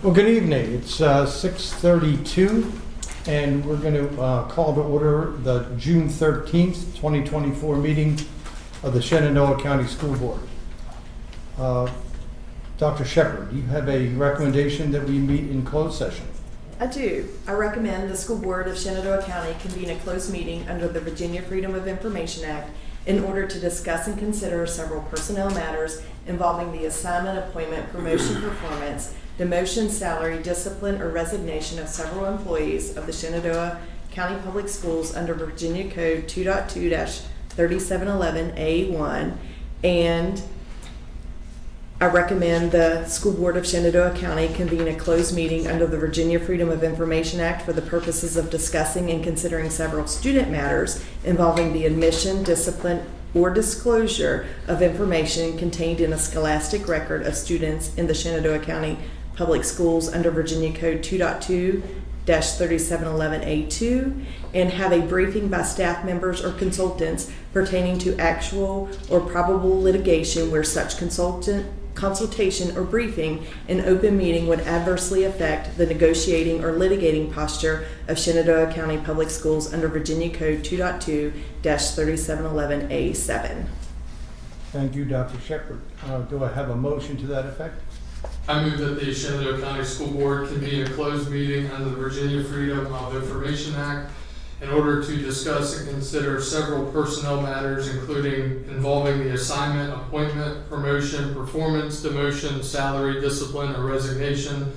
Well, good evening. It's 6:32, and we're going to call to order the June 13th, 2024 meeting of the Shenandoah County School Board. Dr. Shepard, you have a recommendation that we meet in closed session. I do. I recommend the School Board of Shenandoah County convene a closed meeting under the Virginia Freedom of Information Act in order to discuss and consider several personnel matters involving the assignment, appointment, promotion, performance, demotion, salary, discipline, or resignation of several employees of the Shenandoah County Public Schools under Virginia Code 2.2-3711A1, and I recommend the School Board of Shenandoah County convene a closed meeting under the Virginia Freedom of Information Act for the purposes of discussing and considering several student matters involving the admission, discipline, or disclosure of information contained in a scholastic record of students in the Shenandoah County Public Schools under Virginia Code 2.2-3711A2, and have a briefing by staff members or consultants pertaining to actual or probable litigation where such consultation or briefing in open meeting would adversely affect the negotiating or litigating posture of Shenandoah County Public Schools under Virginia Code 2.2-3711A7. Thank you, Dr. Shepard. Do I have a motion to that effect? I move that the Shenandoah County School Board convene a closed meeting under the Virginia Freedom of Information Act in order to discuss and consider several personnel matters, including involving the assignment, appointment, promotion, performance, demotion, salary, discipline, or resignation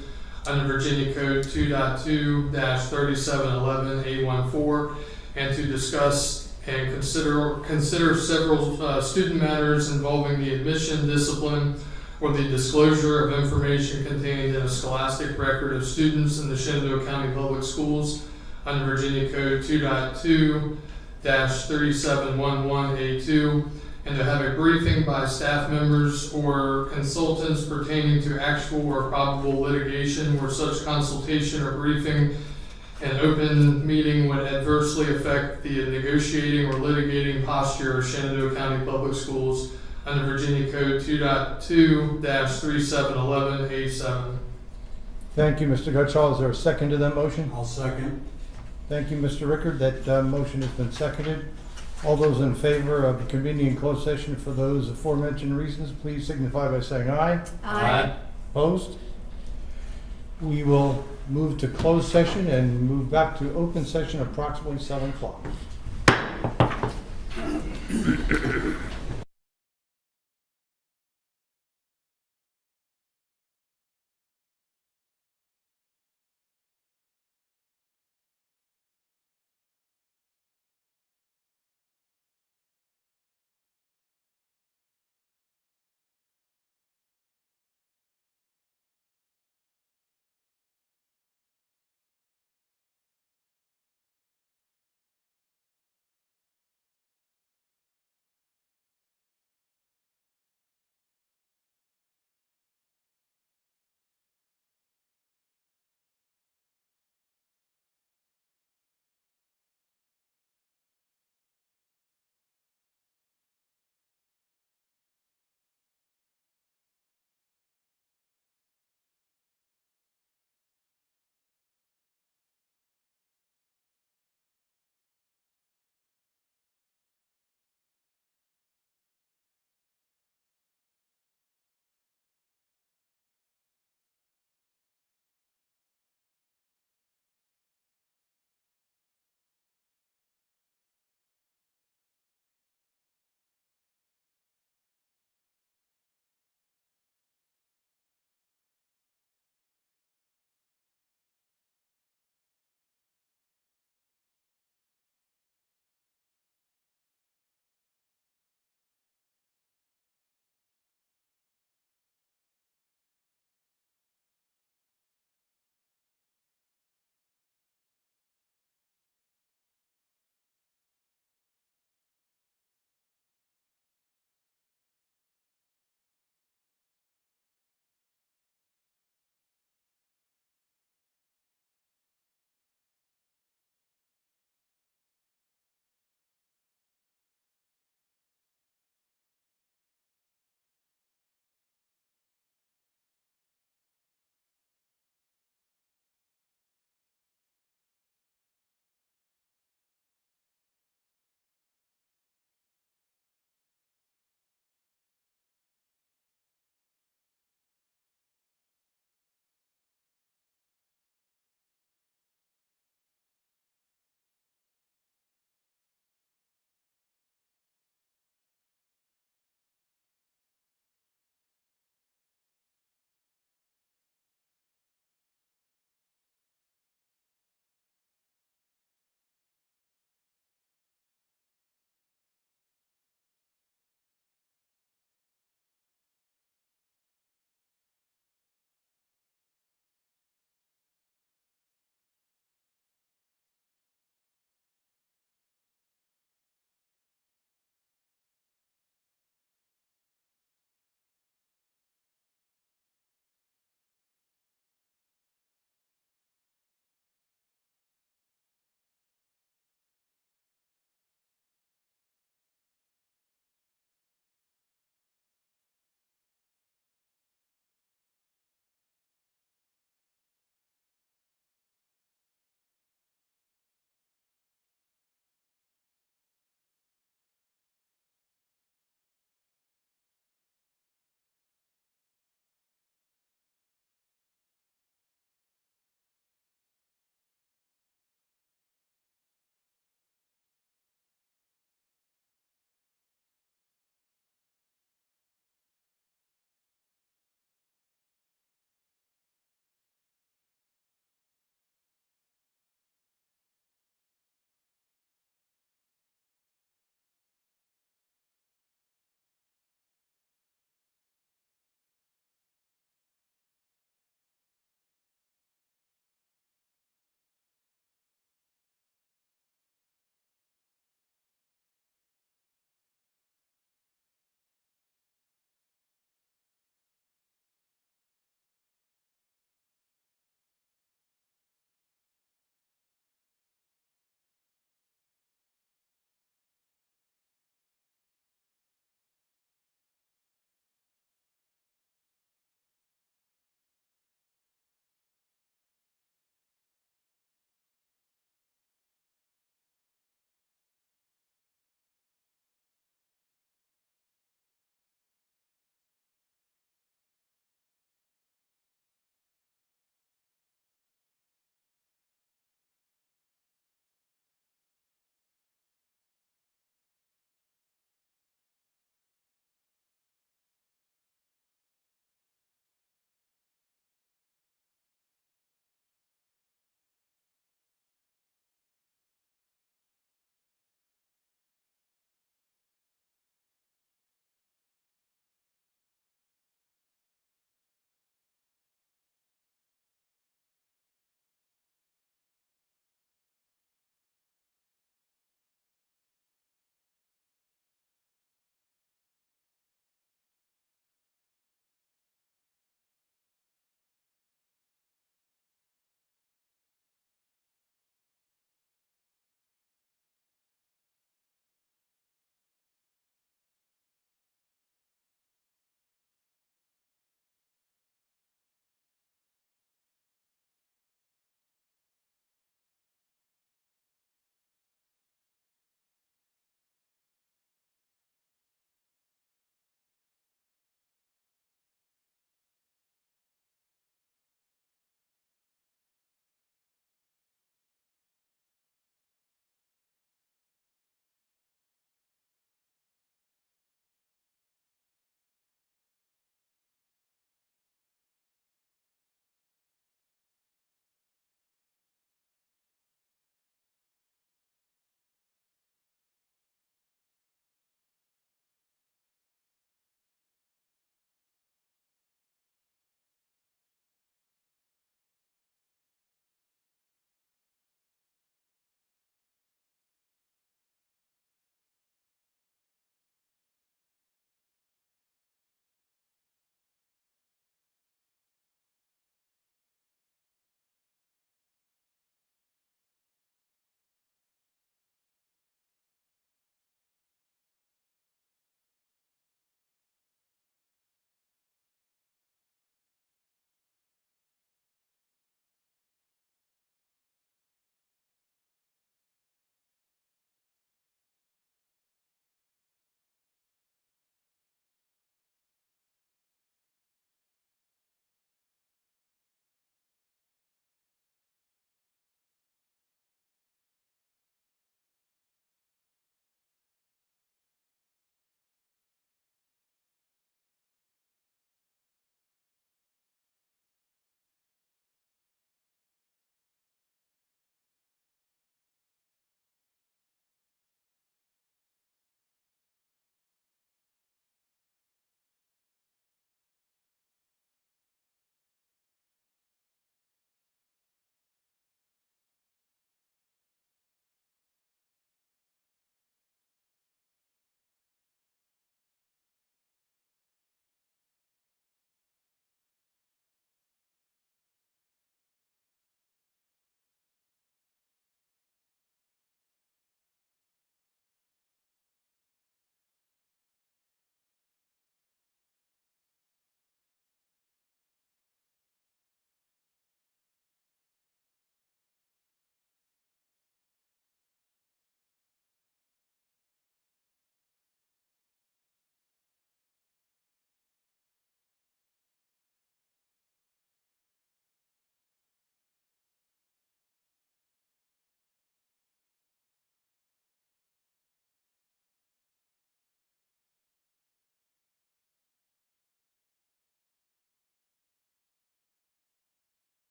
under Virginia Code 2.2-3711A14, and to discuss and consider several student matters involving the admission, discipline, or the disclosure of information contained in a scholastic record of students in the Shenandoah County Public Schools under Virginia Code 2.2-3711A2, and to have a briefing by staff members or consultants pertaining to actual or probable litigation where such consultation or briefing in open meeting would adversely affect the negotiating or litigating posture of Shenandoah County Public Schools under Virginia Code 2.2-3711A7. Thank you, Mr. Gutschall. Is there a second to that motion? I'll second. Thank you, Mr. Rickard. That motion has been seconded. All those in favor of convening in closed session for those aforementioned reasons, please signify by saying aye. Aye. Opposed? We will move to closed session and move back to open session approximately 7 o'clock.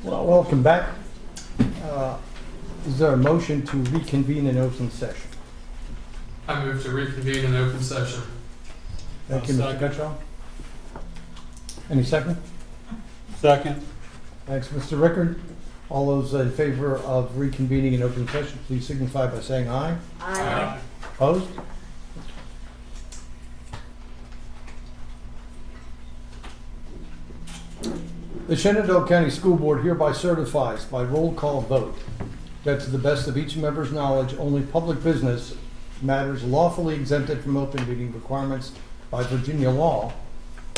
Well, welcome back. Is there a motion to reconvene in open session? I move to reconvene in open session. Thank you, Mr. Gutschall. Any second? Second. Thanks, Mr. Rickard. All those in favor of reconvening in open session, please signify by saying aye. Aye. Opposed? The Shenandoah County School Board hereby certifies by roll call vote that to the best of each member's knowledge, only public business matters lawfully exempted from open meeting requirements by Virginia law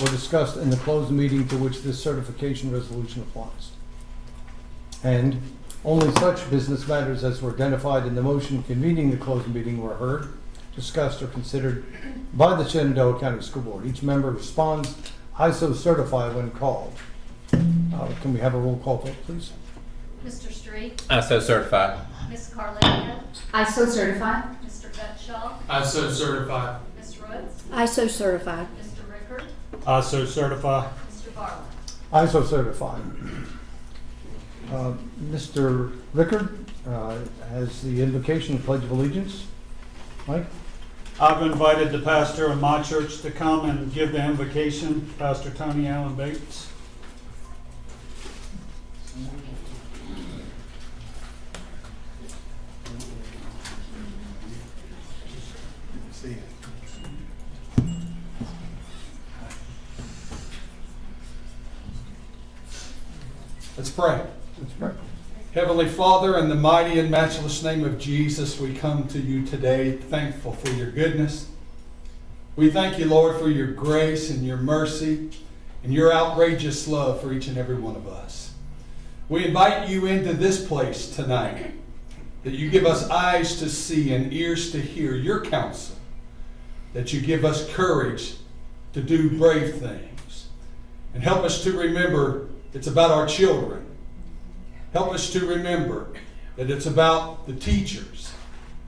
were discussed in the closed meeting to which this certification resolution applies. And only such business matters as were identified in the motion convening the closed meeting were heard, discussed, or considered by the Shenandoah County School Board. Each member responds, "I so certify" when called. Can we have a roll call vote, please? Mr. Street, I so certify. Ms. Carlino, I so certify. Mr. Gutschall, I so certify. Ms. Roots, I so certify. Mr. Rickard, I so certify. Mr. Barlow. I so certify. Mr. Rickard has the invocation and pledge of allegiance. Mike? I've invited the pastor of my church to come and give the invocation, Pastor Tony Allen Bates. Let's pray. That's right. Heavenly Father, in the mighty and matchless name of Jesus, we come to you today thankful for your goodness. We thank you, Lord, for your grace and your mercy and your outrageous love for each and every one of us. We invite you into this place tonight, that you give us eyes to see and ears to hear your counsel, that you give us courage to do brave things, and help us to remember it's about our children. Help us to remember that it's about the teachers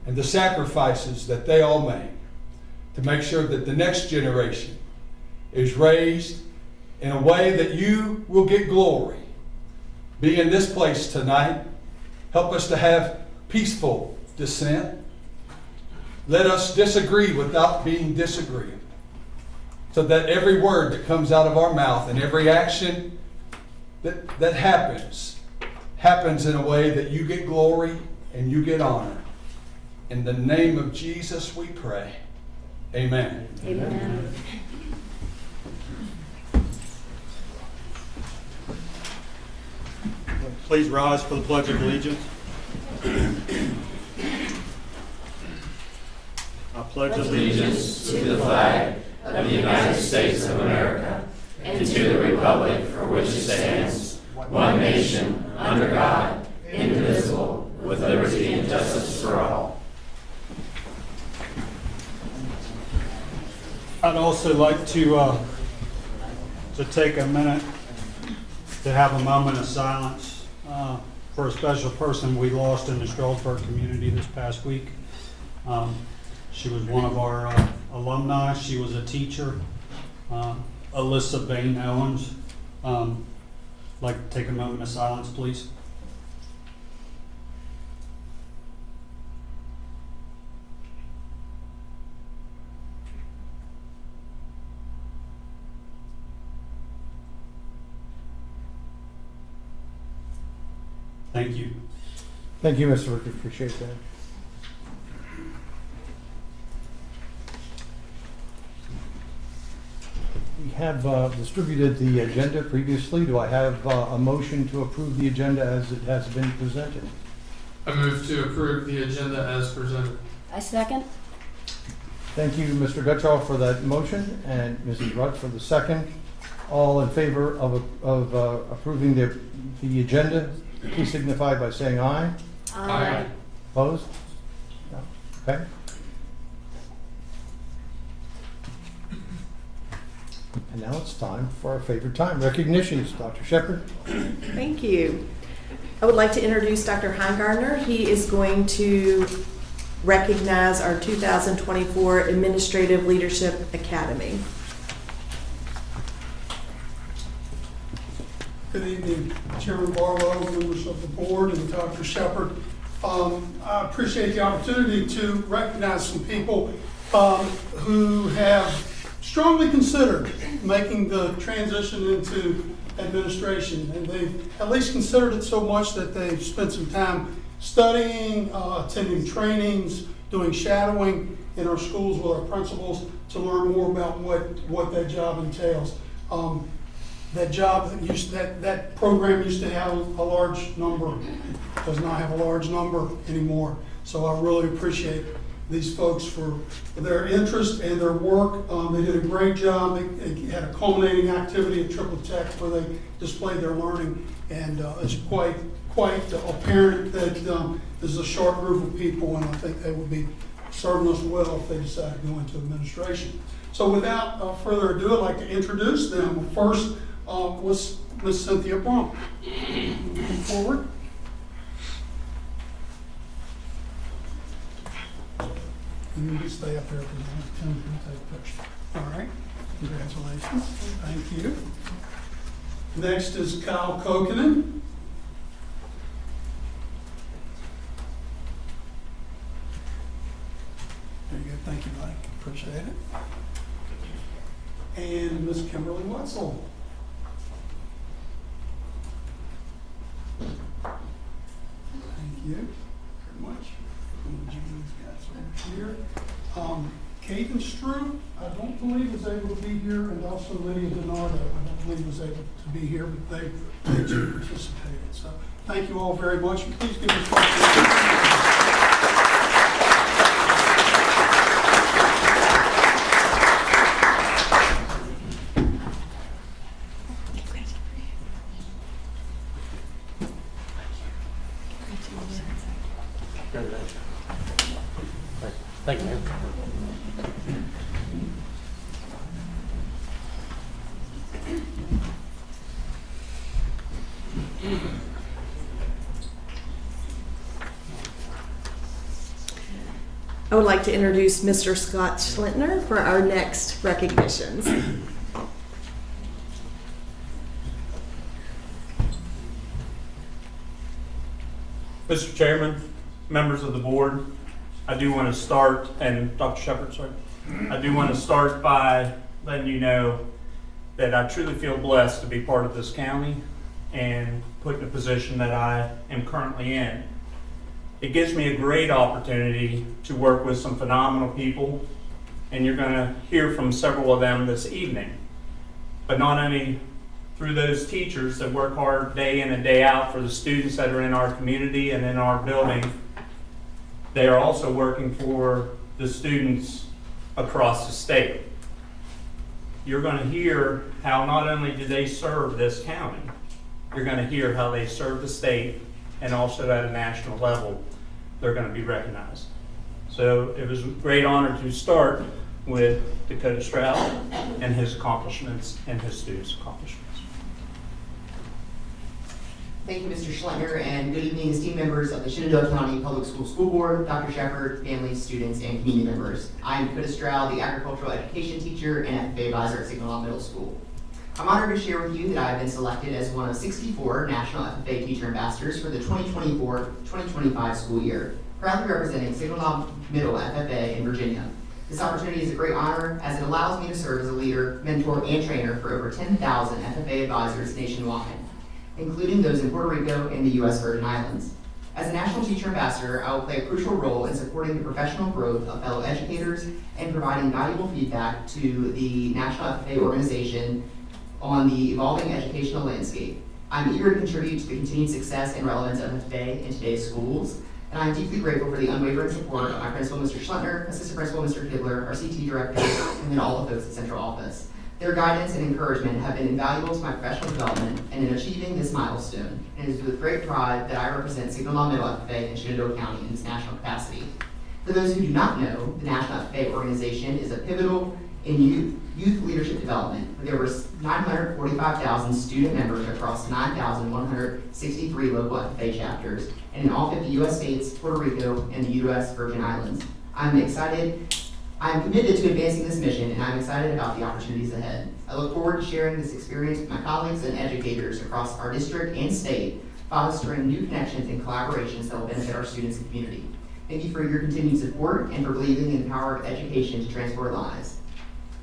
and the sacrifices that they all make to make sure that the next generation is raised in a way that you will get glory. Be in this place tonight. Help us to have peaceful dissent. Let us disagree without being disagreeable, so that every word that comes out of our mouth and every action that happens in a way that you get glory and you get honor. In the name of Jesus we pray. Amen. Amen. Please rise for the Pledge of Allegiance. I pledge Allegiance to the flag of the United States of America and to the republic for which it stands, one nation, under God, indivisible, with liberty and justice for all. I'd also like to take a minute to have a moment of silence for a special person we lost in the Strasburg community this past week. She was one of our alumni. She was a teacher, Alyssa Bain Owens. I'd like to take a moment of silence, please. Thank you. Thank you, Mr. Rickard. Appreciate that. We have distributed the agenda previously. Do I have a motion to approve the agenda as it has been presented? I move to approve the agenda as presented. I second. Thank you, Mr. Gutschall, for that motion, and Mrs. Rutt for the second. All in favor of approving the agenda, please signify by saying aye. Aye. Opposed? No. Okay. And now it's time for our favorite time, recognitions. Dr. Shepard. Thank you. I would like to introduce Dr. Heingardner. He is going to recognize our 2024 Administrative Leadership Academy. Good evening, Chairman Barlow, members of the board, and Dr. Shepherd. I appreciate the opportunity to recognize some people who have strongly considered making the transition into administration. And they've at least considered it so much that they've spent some time studying, attending trainings, doing shadowing in our schools with our principals to learn more about what that job entails. That program used to have a large number, does not have a large number anymore. So I really appreciate these folks for their interest and their work. They did a great job. They had a culminating activity at Triple Tech where they displayed their learning, and it's quite apparent that this is a sharp group of people, and I think they would be serving us well if they decide to go into administration. So without further ado, I'd like to introduce them. First was Ms. Cynthia Brump. Moving forward. And you can stay up there because Tim's going to take a picture. All right. Congratulations. Thank you. Next is Kyle Kokinen. There you go. Thank you, buddy. Appreciate it. And Ms. Kimberly Wetzel. Thank you very much. Here. Caden Stroop, I don't believe is able to be here, and also Lydia Donardo, I don't believe was able to be here, but they participated. So thank you all very much. Please give us a Thank you, ma'am. I would like to introduce Mr. Scott Schlintner for our next recognitions. Mr. Chairman, members of the board, I do want to start, and Dr. Shepherd, sorry, I do want to start by letting you know that I truly feel blessed to be part of this county and put in a position that I am currently in. It gives me a great opportunity to work with some phenomenal people, and you're going to hear from several of them this evening. But not only through those teachers that work hard day in and day out for the students that are in our community and in our building, they are also working for the students across the state. You're going to hear how not only do they serve this county, you're going to hear how they serve the state, and also at a national level, they're going to be recognized. So it was a great honor to start with Dakota Stroud and his accomplishments and his students' accomplishments. Thank you, Mr. Schlentner, and good evening, esteemed members of the Shenandoah County Public School Board, Dr. Shepherd, families, students, and community members. I am Dakota Stroud, the agricultural education teacher and FFA advisor at Signal Mountain Middle School. I'm honored to share with you that I have been selected as one of 64 National FFA Teacher Ambassadors for the 2024-2025 school year, proudly representing Signal Mountain Middle FFA in Virginia. This opportunity is a great honor as it allows me to serve as a leader, mentor, and trainer for over 10,000 FFA advisors nationwide, including those in Puerto Rico and the U.S. Virgin Islands. As a National Teacher Ambassador, I will play a crucial role in supporting the professional growth of fellow educators and providing valuable feedback to the National FFA organization on the evolving educational landscape. I'm eager to contribute to the continued success and relevance of FFA in today's schools, and I'm deeply grateful for the unwavering support of my principal, Mr. Schlentner, assistant principal, Mr. Kibler, our CT director, and then all the folks at Central Office. Their guidance and encouragement have been invaluable to my professional development and in achieving this milestone, and it is with great pride that I represent Signal Mountain Middle FFA in Shenandoah County in this national capacity. For those who do not know, the National FFA organization is a pivotal in youth leadership development, with over 945,000 student members across 9,163 local FFA chapters, and in all 50 U.S. states, Puerto Rico, and the U.S. Virgin Islands. I'm committed to advancing this mission, and I'm excited about the opportunities ahead. I look forward to sharing this experience with my colleagues and educators across our district and state, fostering new connections and collaborations that will benefit our students and community. Thank you for your continued support and for believing in the power of education to transform lives.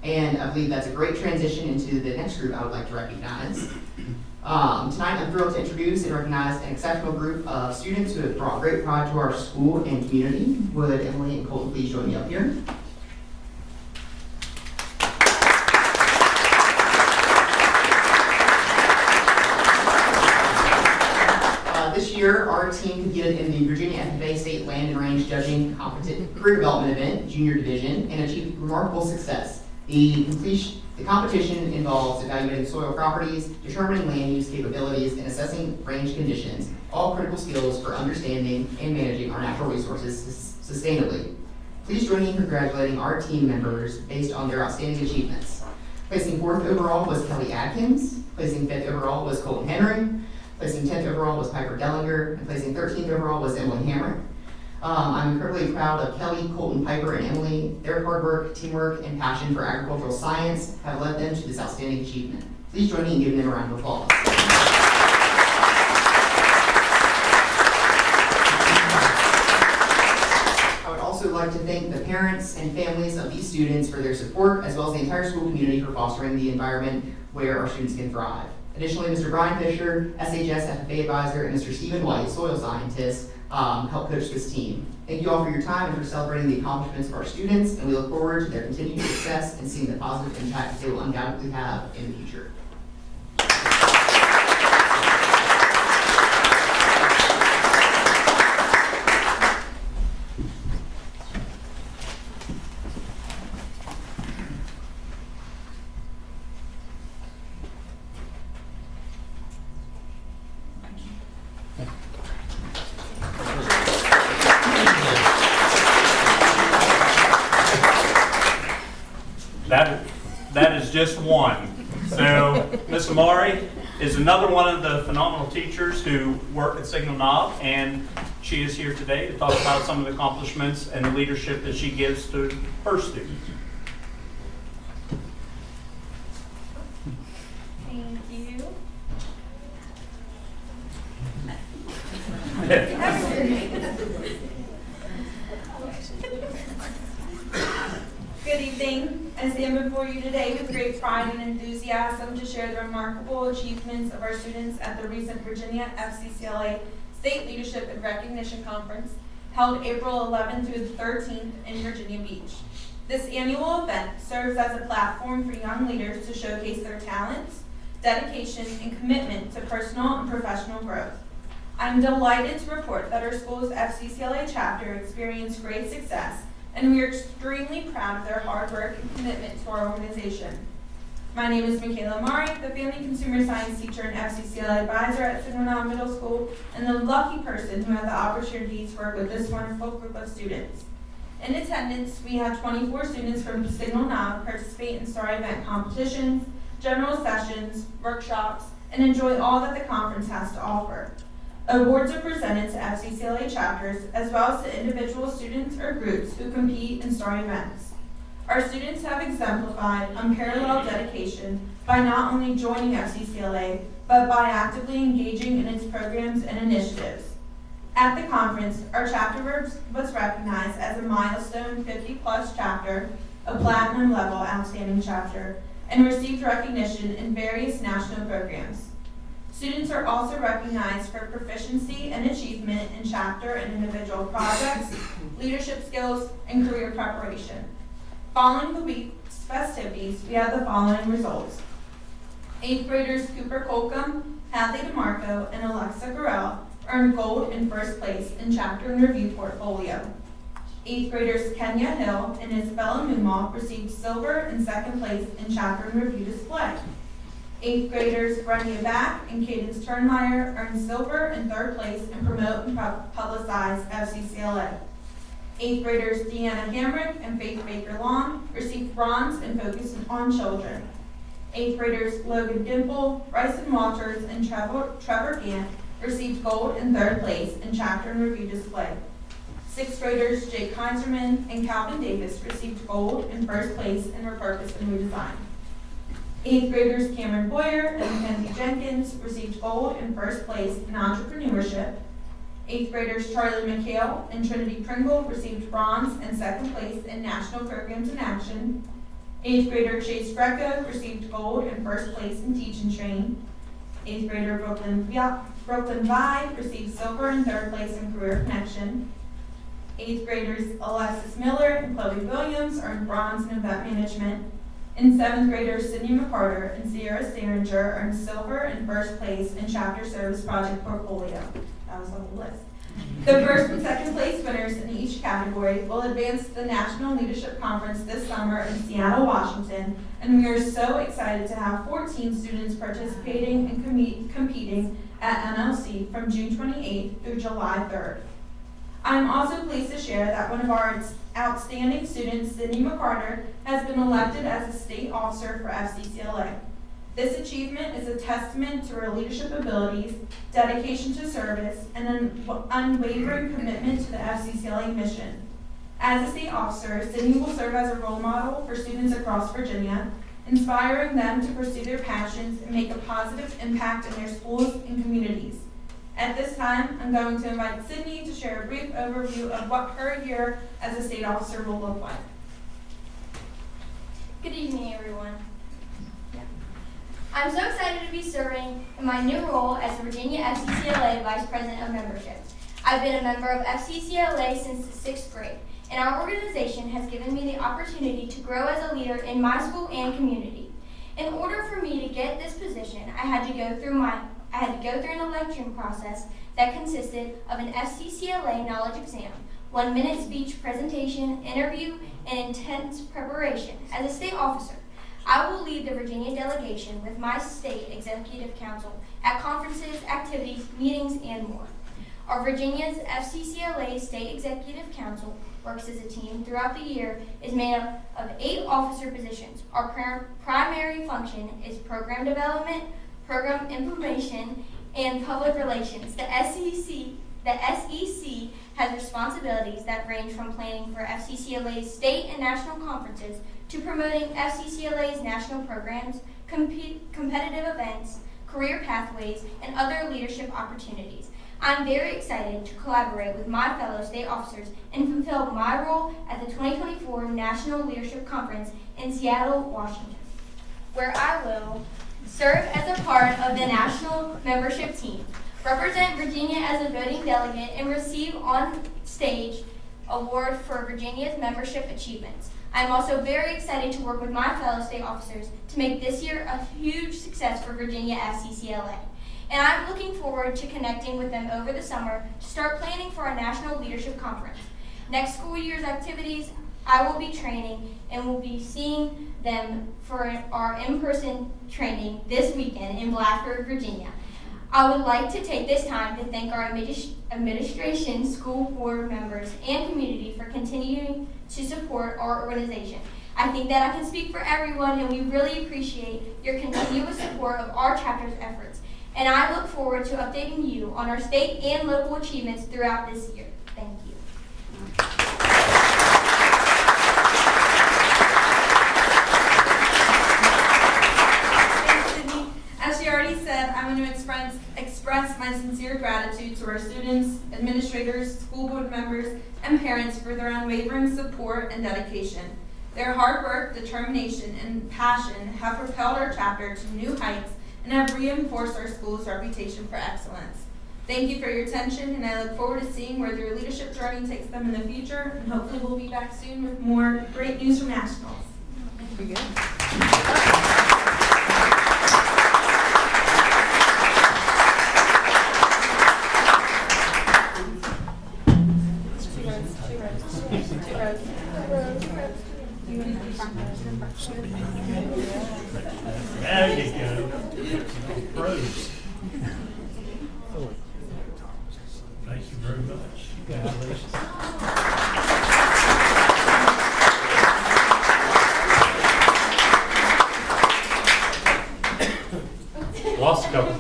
And I believe that's a great transition into the next group I would like to recognize. Tonight I'm thrilled to introduce and recognize an exceptional group of students who have brought great pride to our school and community. Would Emily and Colton please join me up here? This year, our team competed in the Virginia FFA State Land and Range Judging Career Development Event, Junior Division, and achieved remarkable success. The competition involves evaluating soil properties, determining land use capabilities, and assessing range conditions, all critical skills for understanding and managing our natural resources sustainably. Please join me in congratulating our team members based on their outstanding achievements. Placing 4th overall was Kelly Adkins, placing 5th overall was Colton Henry, placing 10th overall was Piper Dellinger, and placing 13th overall was Emily Hamrick. I'm incredibly proud of Kelly, Colton, Piper, and Emily. Their hard work, teamwork, and passion for agricultural science have led them to this outstanding achievement. Please join me in giving them a round of applause. I would also like to thank the parents and families of these students for their support, as well as the entire school community for fostering the environment where our students can thrive. Additionally, Mr. Brian Fisher, SHS FFA advisor, and Mr. Stephen White, soil scientist, help coach this team. Thank you all for your time and for celebrating the accomplishments of our students, and we look forward to their continued success and seeing the positive impact they will undoubtedly have in the future. That is just one. So Ms. Amari is another one of the phenomenal teachers who work at Signal Knob, and she is here today to talk about some of the accomplishments and the leadership that she gives to her students. Thank you. Good evening. I stand before you today with great pride and enthusiasm to share the remarkable achievements of our students at the recent Virginia FCCLA State Leadership and Recognition Conference held April 11th through the 13th in Virginia Beach. This annual event serves as a platform for young leaders to showcase their talents, dedication, and commitment to personal and professional growth. I'm delighted to report that our school's FCCLA chapter experienced great success, and we are extremely proud of their hard work and commitment to our organization. My name is Michaela Amari, the Family Consumer Science teacher and FCCLA advisor at Signal Knob Middle School, and the lucky person who had the opportunity to work with this wonderful group of students. In attendance, we had 24 students from Signal Knob participate in STAR event competitions, general sessions, workshops, and enjoy all that the conference has to offer. Awards are presented to FCCLA chapters as well as to individual students or groups who compete in STAR events. Our students have exemplified unparalleled dedication by not only joining FCCLA, but by actively engaging in its programs and initiatives. At the conference, our chapter was recognized as a milestone 50+ chapter, a platinum level outstanding chapter, and received recognition in various national programs. Students are also recognized for proficiency and achievement in chapter and individual projects, leadership skills, and career preparation. Following the week's festivities, we have the following results. 8th graders Cooper Colcom, Hadley DeMarco, and Alexa Gurrell earned gold in first place in chapter and review portfolio. 8th graders Kenya Hill and Isabella Moomaw received silver and second place in chapter and review display. 8th graders Brenda Back and Cadence Turnmeyer earned silver and third place in promote and publicize FCCLA. 8th graders Deanna Hamrick and Faith Baker Long received bronze and focus on children. 8th graders Logan Dimple, Bryson Walters, and Trevor Gant received gold and third place in chapter and review display. 6th graders Jake Kaiserman and Calvin Davis received gold and first place in repurpose and redesign. 8th graders Cameron Boyer and Mackenzie Jenkins received gold and first place in entrepreneurship. 8th graders Charlie McHale and Trinity Pringle received bronze and second place in national programs in action. 8th grader Chase Greco received gold and first place in Teach and Train. 8th grader Brooklyn Vi received silver and third place in Career Connection. 8th graders Alexis Miller and Chloe Williams earned bronze in event management. And 7th graders Sydney McCarter and Sierra Staringer earned silver and first place in Chapter Service Project Portfolio. That was on the list. The first and second place winners in each category will advance to the National Leadership Conference this summer in Seattle, Washington, and we are so excited to have 14 students participating and competing at NLC from June 28th through July 3rd. I'm also pleased to share that one of our outstanding students, Sydney McCarter, has been elected as a state officer for FCCLA. This achievement is a testament to her leadership abilities, dedication to service, and an unwavering commitment to the FCCLA mission. As a state officer, Sydney will serve as a role model for students across Virginia, inspiring them to pursue their passions and make a positive impact in their schools and communities. At this time, I'm going to invite Sydney to share a brief overview of what her year as a state officer will look like. Good evening, everyone. I'm so excited to be serving in my new role as the Virginia FCCLA Vice President of Membership. I've been a member of FCCLA since the 6th grade, and our organization has given me the opportunity to grow as a leader in my school and community. In order for me to get this position, I had to go through an election process that consisted of an FCCLA knowledge exam, 1-minute speech presentation, interview, and intense preparation. As a state officer, I will lead the Virginia delegation with my state executive council at conferences, activities, meetings, and more. Our Virginia's FCCLA State Executive Council works as a team throughout the year, is made up of 8 officer positions. Our primary function is program development, program information, and public relations. The SEC has responsibilities that range from planning for FCCLA's state and national conferences to promoting FCCLA's national programs, competitive events, career pathways, and other leadership opportunities. I'm very excited to collaborate with my fellow state officers and fulfill my role at the 2024 National Leadership Conference in Seattle, Washington, where I will serve as a part of the national membership team, represent Virginia as a voting delegate, and receive on-stage award for Virginia's membership achievements. I'm also very excited to work with my fellow state officers to make this year a huge success for Virginia FCCLA. And I'm looking forward to connecting with them over the summer to start planning for our National Leadership Conference. Next school year's activities, I will be training and will be seeing them for our in-person training this weekend in Blacksburg, Virginia. I would like to take this time to thank our administration, school board members, and community for continuing to support our organization. I think that I can speak for everyone, and we really appreciate your continuous support of our chapter's efforts. And I look forward to updating you on our state and local achievements throughout this year. Thank you. Thanks, Sydney. As she already said, I want to express my sincere gratitude to our students, administrators, school board members, and parents for their unwavering support and dedication. Their hard work, determination, and passion have propelled our chapter to new heights and have reinforced our school's reputation for excellence. Thank you for your attention, and I look forward to seeing where their leadership journey takes them in the future, and hopefully we'll be back soon with more great news from nationals. Pretty good. There you go. Rose. Thank you very much. Lost a couple.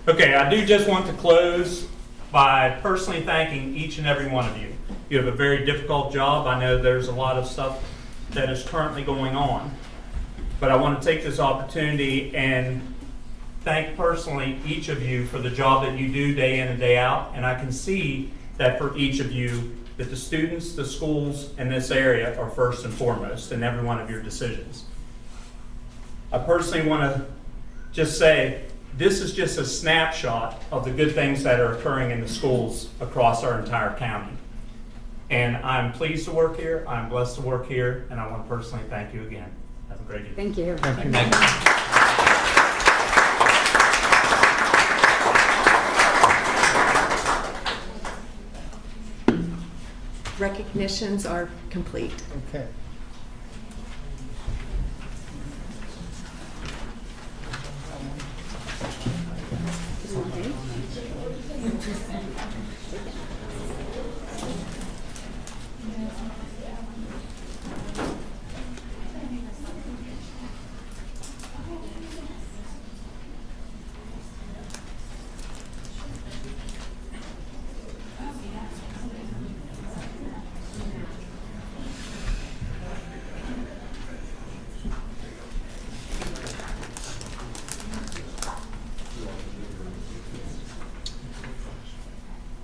Okay, I do just want to close by personally thanking each and every one of you. You have a very difficult job. I know there's a lot of stuff that is currently going on. But I want to take this opportunity and thank personally each of you for the job that you do day in and day out. And I can see that for each of you, that the students, the schools in this area are first and foremost in every one of your decisions. I personally want to just say, this is just a snapshot of the good things that are occurring in the schools across our entire county. And I'm pleased to work here, I'm blessed to work here, and I want to personally thank you again. Have a great evening. Thank you. Thank you. Recognitions are complete. Okay.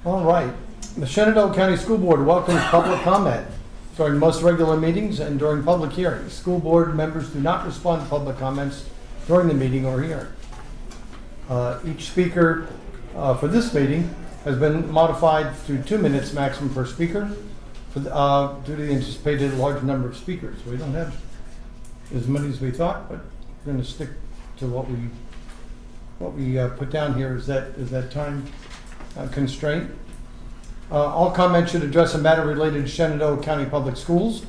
All right. The Shenandoah County School Board welcomes public comment during most regular meetings and during public hearings. School board members do not respond to public comments during the meeting or hearing. Each speaker for this meeting has been modified to 2 minutes maximum per speaker due to the anticipated large number of speakers. We don't have as many as we thought, but we're going to stick to what we put down here is that time constraint. All comments should address a matter related to Shenandoah County Public Schools.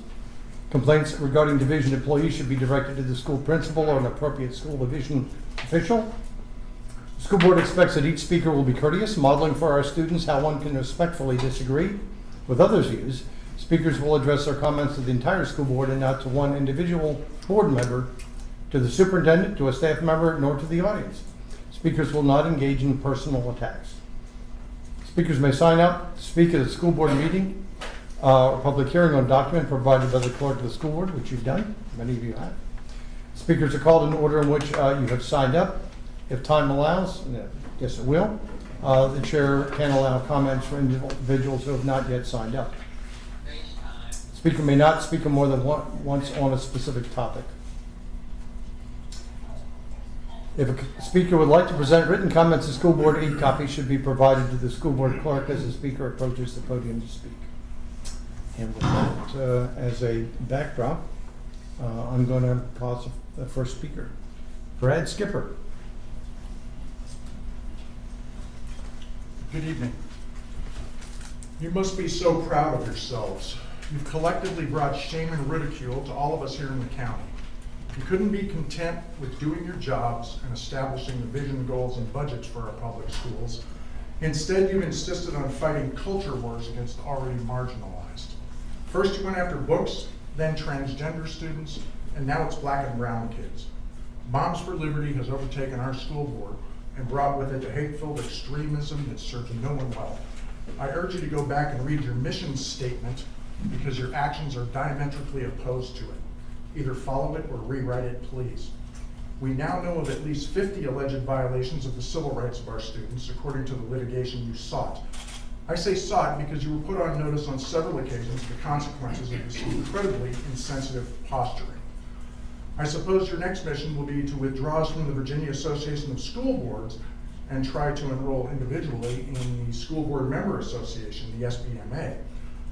Complaints regarding division employees should be directed to the school principal or an appropriate school division official. The school board expects that each speaker will be courteous, modeling for our students how one can respectfully disagree with others' views. Speakers will address their comments to the entire school board and not to one individual board member, to the superintendent, to a staff member, nor to the audience. Speakers will not engage in personal attacks. Speakers may sign up to speak at a school board meeting or public hearing on document provided by the clerk of the school board, which you've done. Many of you have. Speakers are called in order in which you have signed up. If time allows, yes it will, the chair can allow comments from individuals who have not yet signed up. Speaker may not speak more than once on a specific topic. If a speaker would like to present written comments to the school board, 8 copies should be provided to the school board clerk as the speaker approaches the podium to speak. And with that, as a backdrop, I'm going to call the first speaker, Brad Skipper. Good evening. You must be so proud of yourselves. You've collectively brought shame and ridicule to all of us here in the county. You couldn't be content with doing your jobs and establishing the vision, goals, and budgets for our public schools. Instead, you insisted on fighting culture wars against the already marginalized. First, you went after books, then transgender students, and now it's black and brown kids. Moms for Liberty has overtaken our school board and brought with it a hate-filled extremism that serves no one well. I urge you to go back and read your mission statement because your actions are diametrically opposed to it. Either follow it or rewrite it, please. We now know of at least 50 alleged violations of the civil rights of our students, according to the litigation you sought. I say sought because you were put on notice on several occasions the consequences of this incredibly insensitive posturing. I suppose your next mission will be to withdraw us from the Virginia Association of School Boards and try to enroll individually in the School Board Member Association, the SBMA,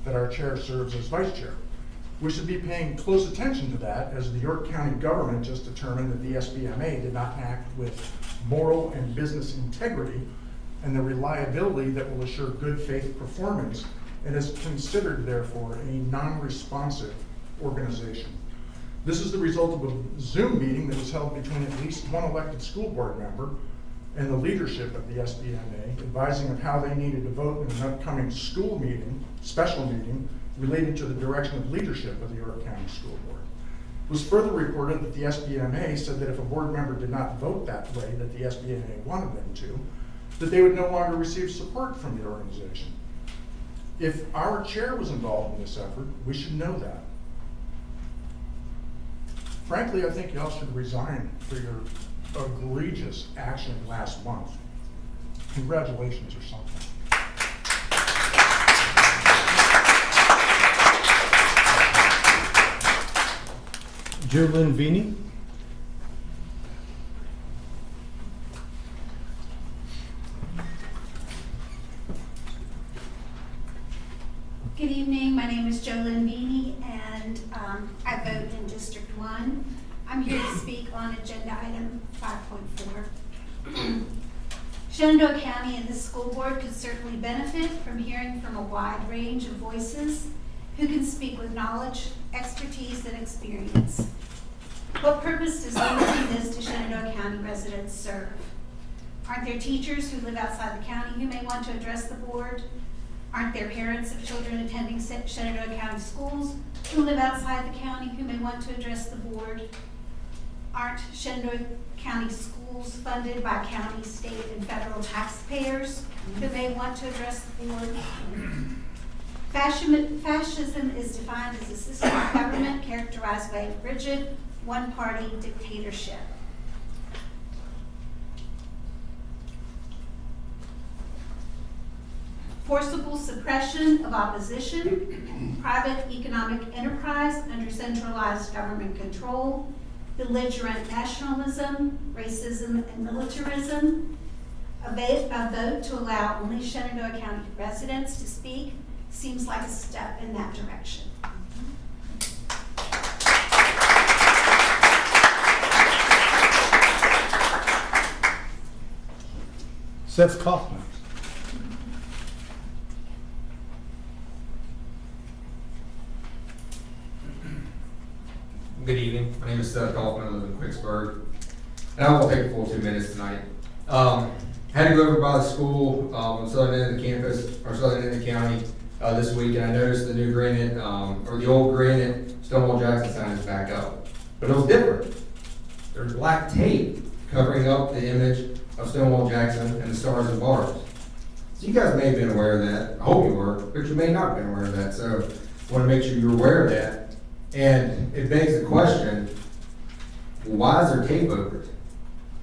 that our chair serves as vice chair. We should be paying close attention to that, as the York County government just determined that the SBMA did not act with moral and business integrity and the reliability that will assure good faith performance, and is considered, therefore, a non-responsive organization. This is the result of a Zoom meeting that was held between at least one elected school board member and the leadership of the SBMA, advising of how they needed to vote in an upcoming school meeting, special meeting, related to the direction of leadership of the York County School Board. It was further reported that the SBMA said that if a board member did not vote that way that the SBMA wanted them to, that they would no longer receive support from the organization. If our chair was involved in this effort, we should know that. Frankly, I think y'all should resign for your egregious action last month. Congratulations or something. Julian Vini. Good evening, my name is Jolyn Beanie, and I vote in District 1. I'm here to speak on agenda item 5.4. Shenandoah County and the school board could certainly benefit from hearing from a wide range of voices who can speak with knowledge, expertise, and experience. What purpose does limiting this to Shenandoah County residents serve? Aren't there teachers who live outside the county who may want to address the board? Aren't there parents of children attending Shenandoah County schools who live outside the county who may want to address the board? Aren't Shenandoah County schools funded by county, state, and federal taxpayers who may want to address the board? Fascism is defined as a system of government characterized by a rigid, one-party dictatorship. Forcible suppression of opposition, private economic enterprise under centralized government control, belligerent nationalism, racism, and militarism. A vote to allow only Shenandoah County residents to speak seems like a step in that direction. Seth Kaufman. Good evening. My name is Seth Kaufman. I live in Quicksburg. And I won't take a full 2 minutes tonight. Had to go over by the school on southern end of the campus, or southern end of the county this week, and I noticed the new granite, or the old granite Stonewall Jackson sign is back up. But it was different. There's black tape covering up the image of Stonewall Jackson and the stars and bars. So you guys may have been aware of that. I hope you were, but you may not have been aware of that. So I want to make sure you're aware of that. And it begs the question, why is there tape over it?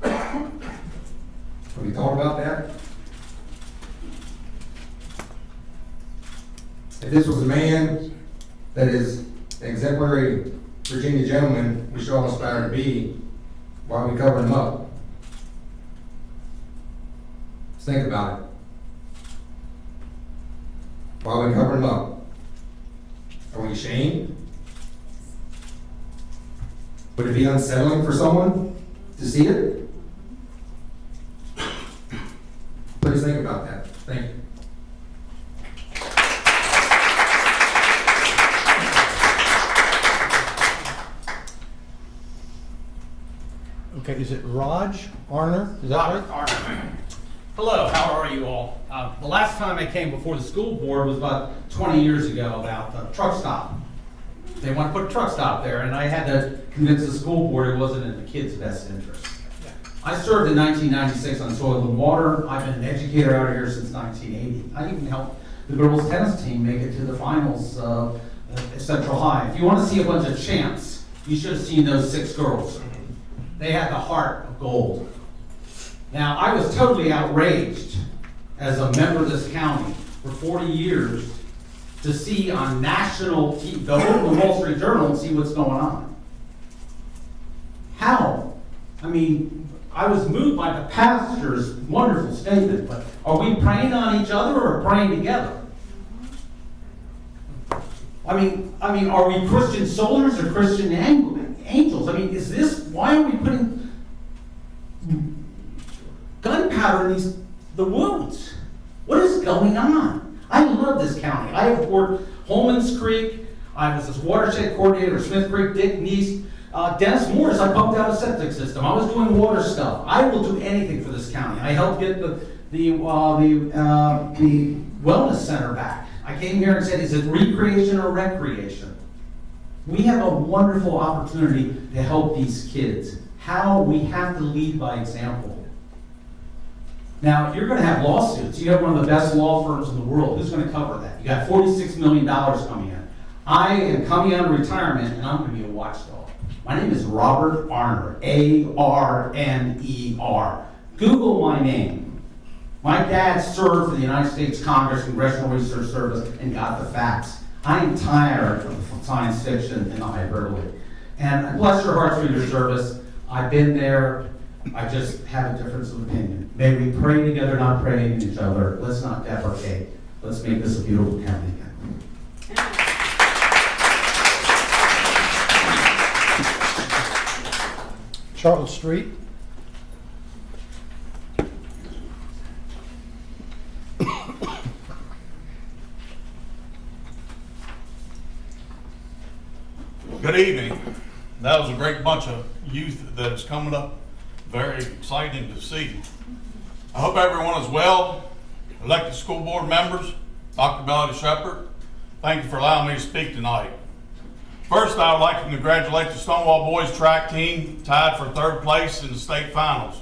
Have you thought about that? If this was a man that is an exemplary Virginia gentleman we should all aspire to be, why are we covering him up? Let's think about it. Why are we covering him up? Are we ashamed? Would it be unsettling for someone to see it? Please think about that. Thank you. Okay, is it Raj Arner? Is that right? Arner. Hello, how are you all? The last time I came before the school board was about 20 years ago about the truck stop. They want to put a truck stop there, and I had to convince the school board it wasn't in the kids' best interest. I served in 1996 on soil and water. I've been an educator out here since 1980. I even helped the girls' tennis team make it to the finals at Central High. If you want to see a bunch of champs, you should have seen those 6 girls. They had the heart of gold. Now, I was totally outraged as a member of this county for 40 years to see on national TV, go to the Wall Street Journal and see what's going on. How? I mean, I was moved by the pastor's wonderful statement, but are we praying on each other or praying together? I mean, are we Christian soldiers or Christian angels? I mean, is this, why are we putting gunpowder in the woods? What is going on? I love this county. I have worked Holman's Creek. I was this watershed coordinator, Smith Creek, Dick Neese, Dennis Morris. I pumped out a septic system. I was doing water stuff. I will do anything for this county. I helped get the wellness center back. I came here and said, is it recreation or recreation? We have a wonderful opportunity to help these kids. How? We have to lead by example. Now, you're going to have lawsuits. You have one of the best law firms in the world. Who's going to cover that? You got $46 million coming in. I am coming out of retirement, and I'm going to be a watchdog. My name is Robert Arner, A-R-N-E-R. Google my name. My dad served for the United States Congress Congressional Research Service and got the facts. I am tired of science fiction and the hyperbole. And bless your hearts for your service. I've been there. I just have a difference of opinion. May we pray together, not pray at each other. Let's not deprecate. Let's make this a beautiful county again. Charles Street. Good evening. That was a great bunch of youth that is coming up. Very exciting to see. I hope everyone is well. Elected school board members, Dr. Melody Shepard, thank you for allowing me to speak tonight. First, I would like to congratulate the Stonewall Boys track team, tied for third place in the state finals.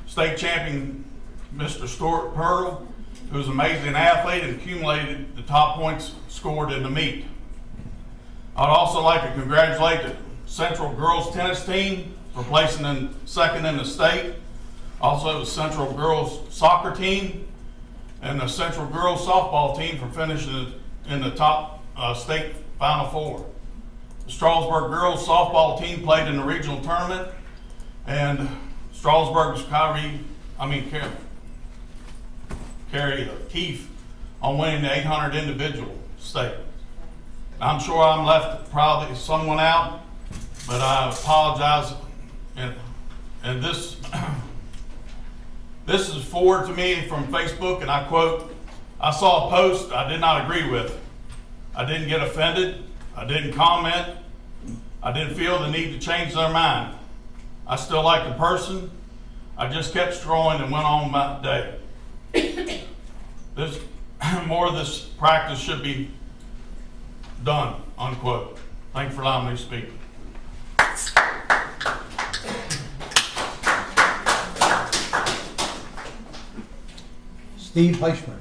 State champion, Mr. Stuart Pearl, who is an amazing athlete and accumulated the top points scored in the meet. I'd also like to congratulate the Central Girls Tennis Team for placing in second in the state. Also the Central Girls Soccer Team and the Central Girls Softball Team for finishing in the top state Final Four. The Strasburg Girls Softball Team played in the regional tournament, and Strasburg's Carrie Keefe on winning the 800 individual state. I'm sure I'm left probably someone out, but I apologize. And this this is forwarded to me from Facebook, and I quote, "I saw a post I did not agree with. I didn't get offended. I didn't comment. I didn't feel the need to change their mind. I still like the person. I just kept scrolling and went on my day." More of this practice should be done, unquote. Thank you for allowing me to speak. Steve Heischman.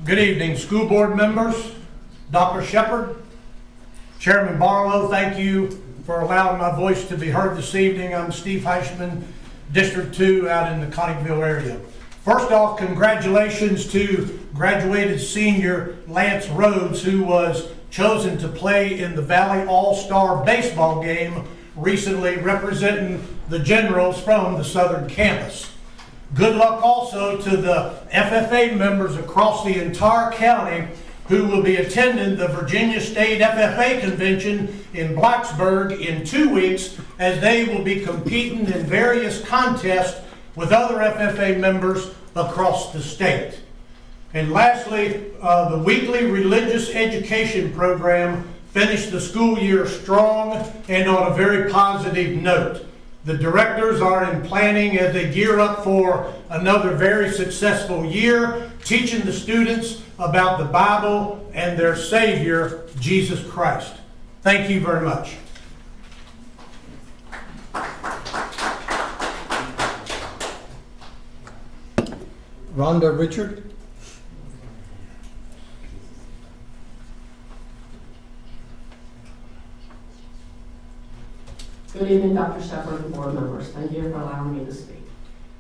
Good evening, school board members, Dr. Shepard, Chairman Barlow, thank you for allowing my voice to be heard this evening. I'm Steve Heischman, District 2 out in the Connickville area. First off, congratulations to graduated senior Lance Rhodes, who was chosen to play in the Valley All-Star baseball game recently, representing the Generals from the Southern Campus. Good luck also to the FFA members across the entire county who will be attending the Virginia State FFA Convention in Blacksburg in 2 weeks, as they will be competing in various contests with other FFA members across the state. And lastly, the weekly religious education program finished the school year strong and on a very positive note. The directors are in planning as they gear up for another very successful year, teaching the students about the Bible and their Savior, Jesus Christ. Thank you very much. Rhonda Richard. Good evening, Dr. Shepard and board members. Thank you for allowing me to speak.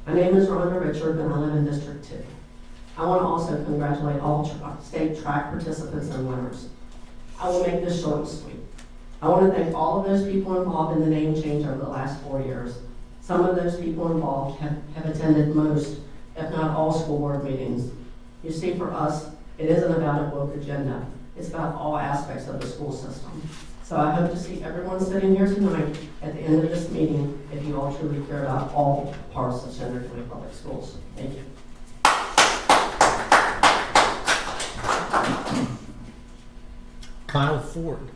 My name is Rhonda Richard and I live in District 2. I want to also congratulate all state track participants and winners. I will make this short and sweet. I want to thank all of those people involved in the name change over the last 4 years. Some of those people involved have attended most, if not all, school board meetings. You see, for us, it isn't about a woke agenda. It's about all aspects of the school system. So I hope to see everyone sitting here tonight at the end of this meeting if you all truly care about all parts of Center County Public Schools. Thank you. Kyle Ford.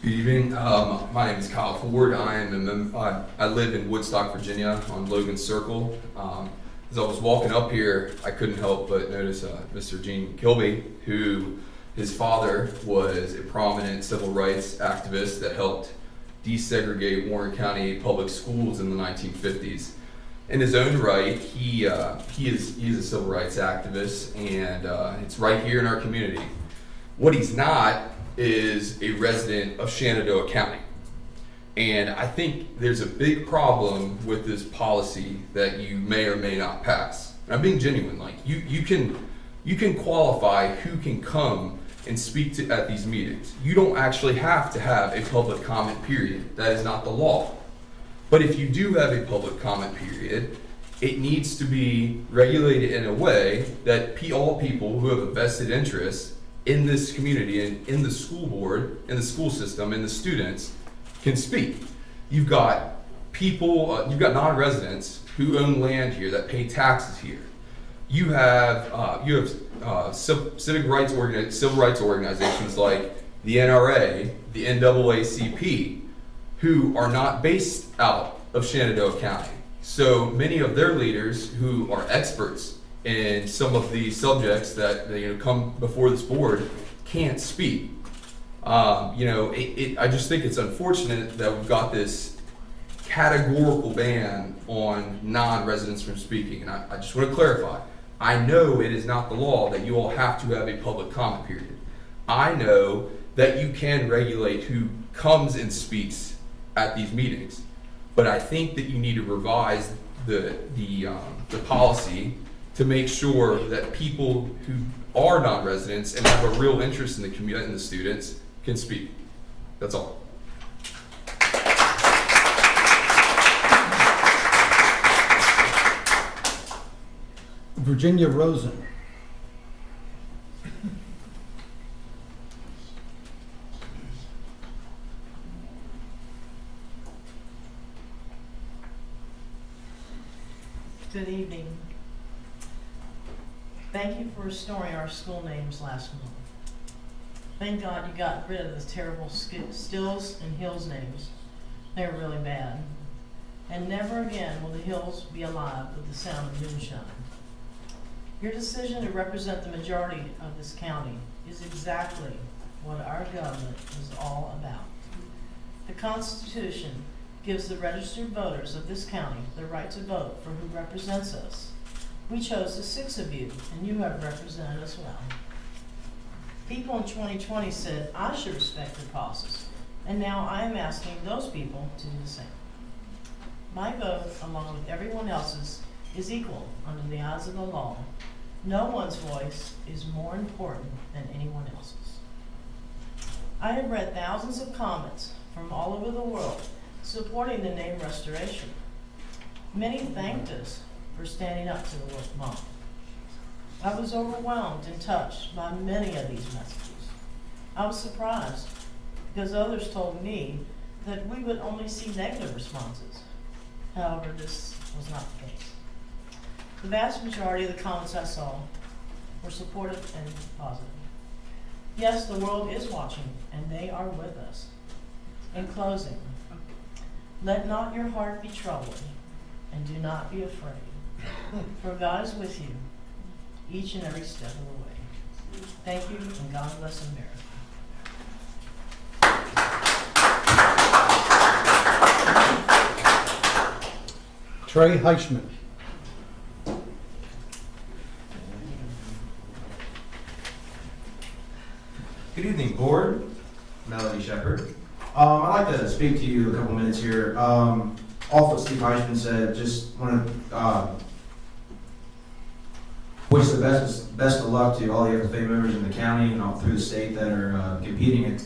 Good evening. My name is Kyle Ford. I live in Woodstock, Virginia, on Logan Circle. As I was walking up here, I couldn't help but notice Mr. Gene Kilby, who His father was a prominent civil rights activist that helped desegregate Warren County public schools in the 1950s. In his own right, he is a civil rights activist, and it's right here in our community. What he's not is a resident of Shenandoah County. And I think there's a big problem with this policy that you may or may not pass. And I'm being genuine. Like you can qualify who can come and speak to at these meetings. You don't actually have to have a public comment period. That is not the law. But if you do have a public comment period, it needs to be regulated in a way that all people who have a vested interest in this community and in the school board, in the school system, and the students can speak. You've got people, you've got non-residents who own land here that pay taxes here. You have civil rights organizations like the NRA, the NAACP, who are not based out of Shenandoah County. So many of their leaders who are experts in some of the subjects that come before this board can't speak. I just think it's unfortunate that we've got this categorical ban on non-residents from speaking. And I just want to clarify, I know it is not the law that you all have to have a public comment period. I know that you can regulate who comes and speaks at these meetings, but I think that you need to revise the policy to make sure that people who are non-residents and have a real interest in the community and the students can speak. That's all. Virginia Rosen. Good evening. Thank you for restoring our school names last month. Thank God you got rid of the terrible Stills and Hills names. They were really bad. And never again will the Hills be alive with the sound of moonshine. Your decision to represent the majority of this county is exactly what our government is all about. The Constitution gives the registered voters of this county the right to vote for who represents us. We chose the 6 of you, and you have represented us well. People in 2020 said I should respect the process, and now I am asking those people to do the same. My vote, along with everyone else's, is equal under the eyes of the law. No one's voice is more important than anyone else's. I have read thousands of comments from all over the world supporting the name restoration. Many thanked us for standing up to the word mom. I was overwhelmed and touched by many of these messages. I was surprised because others told me that we would only see negative responses. However, this was not the case. The vast majority of the comments I saw were supportive and positive. Yes, the world is watching, and they are with us. In closing, let not your heart be troubled, and do not be afraid, for God is with you each and every step of the way. Thank you, and God bless America. Trey Heichman. Good evening, board. Melody Shepherd. I'd like to speak to you a couple minutes here. Off what Steve Heichman said, just want to wish the best of luck to all the FFA members in the county and all through the state that are competing at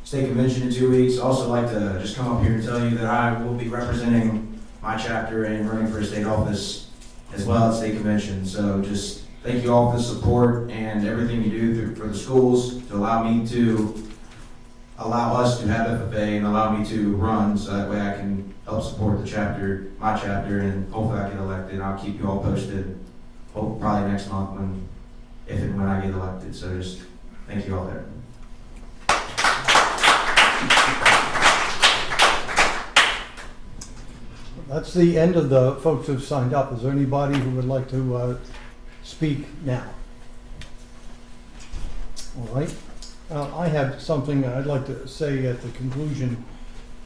state convention in 2 weeks. Also like to just come up here and tell you that I will be representing my chapter and running for a state office as well at state convention. So just thank you all for the support and everything you do for the schools to allow us to have FFA and allow me to run so that way I can help support the chapter, my chapter, and hopefully I get elected. I'll keep you all posted, probably next month if and when I get elected. So just thank you all there. That's the end of the folks who've signed up. Is there anybody who would like to speak now? All right. I have something I'd like to say at the conclusion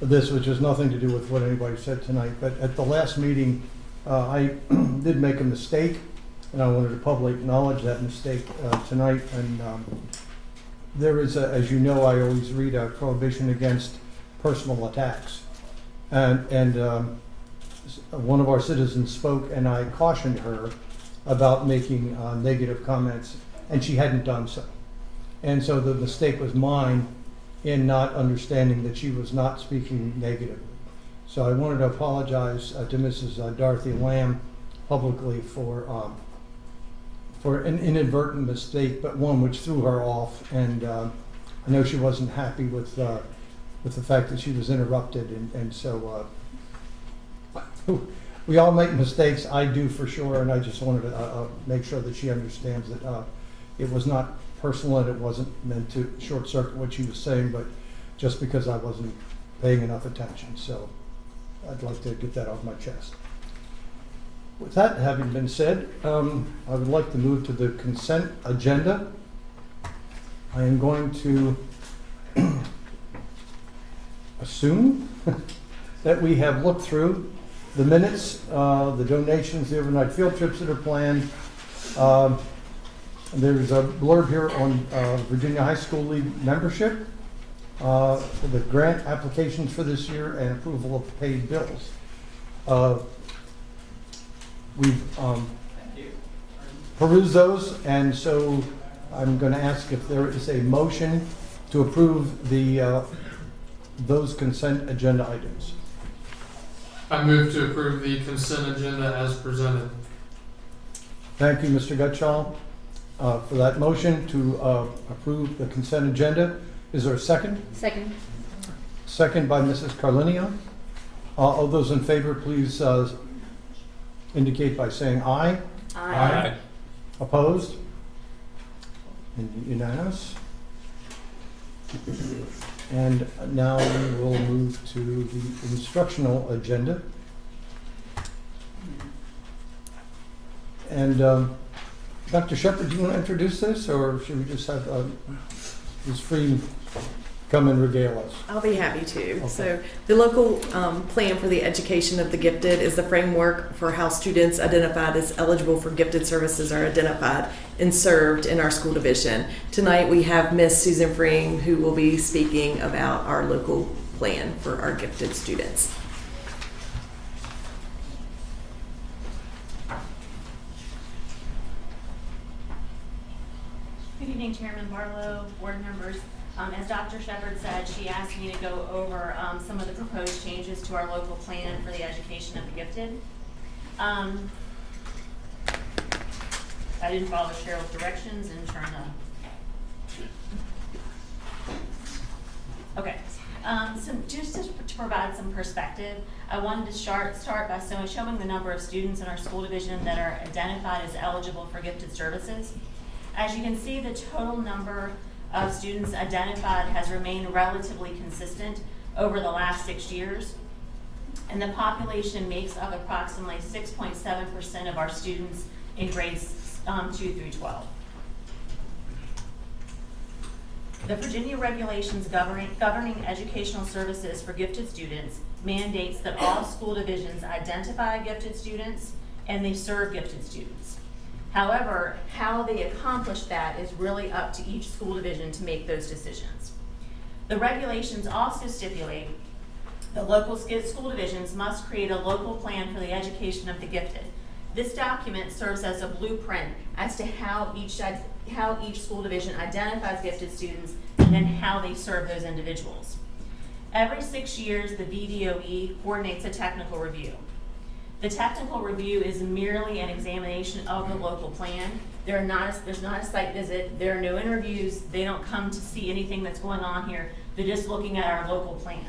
of this, which has nothing to do with what anybody said tonight. But at the last meeting, I did make a mistake, and I wanted to publicly acknowledge that mistake tonight. And there is, as you know, I always read a prohibition against personal attacks. And one of our citizens spoke, and I cautioned her about making negative comments, and she hadn't done so. And so the mistake was mine in not understanding that she was not speaking negatively. So I wanted to apologize to Mrs. Dorothy Lamb publicly for an inadvertent mistake, but one which threw her off. And I know she wasn't happy with the fact that she was interrupted. And so we all make mistakes. I do for sure. And I just wanted to make sure that she understands that it was not personal and it wasn't meant to short circuit what she was saying, but just because I wasn't paying enough attention. So I'd like to get that off my chest. With that having been said, I would like to move to the consent agenda. I am going to assume that we have looked through the minutes, the donations, the overnight field trips that are planned. There's a blurb here on Virginia High School League membership, the grant applications for this year, and approval of paid bills. We've perused those, and so I'm going to ask if there is a motion to approve those consent agenda items. I move to approve the consent agenda as presented. Thank you, Mr. Gutschall, for that motion to approve the consent agenda. Is there a second? Second. Second by Mrs. Carlinia. All those in favor, please indicate by saying aye. Aye. Opposed? And unanimous. And now we will move to the instructional agenda. And Dr. Shepard, do you want to introduce this, or should we just have Ms. Freed come and regale us? I'll be happy to. Okay. So the local plan for the education of the gifted is the framework for how students identified as eligible for gifted services are identified and served in our school division. Tonight we have Miss Susan Freeing, who will be speaking about our local plan for our gifted students. Good evening, Chairman Barlow, board members. As Dr. Shepard said, she asked me to go over some of the proposed changes to our local plan for the education of the gifted. I didn't follow Cheryl's directions and turned on. Okay, so just to provide some perspective, I wanted to start by showing the number of students in our school division that are identified as eligible for gifted services. As you can see, the total number of students identified has remained relatively consistent over the last 6 years. And the population makes up approximately 6.7% of our students in grades 2 through 12. The Virginia regulations governing educational services for gifted students mandates that all school divisions identify gifted students and they serve gifted students. However, how they accomplish that is really up to each school division to make those decisions. The regulations also stipulate that local school divisions must create a local plan for the education of the gifted. This document serves as a blueprint as to how each school division identifies gifted students and then how they serve those individuals. Every 6 years, the VDOE coordinates a technical review. The technical review is merely an examination of the local plan. There's not a site visit. There are no interviews. They don't come to see anything that's going on here. They're just looking at our local plan.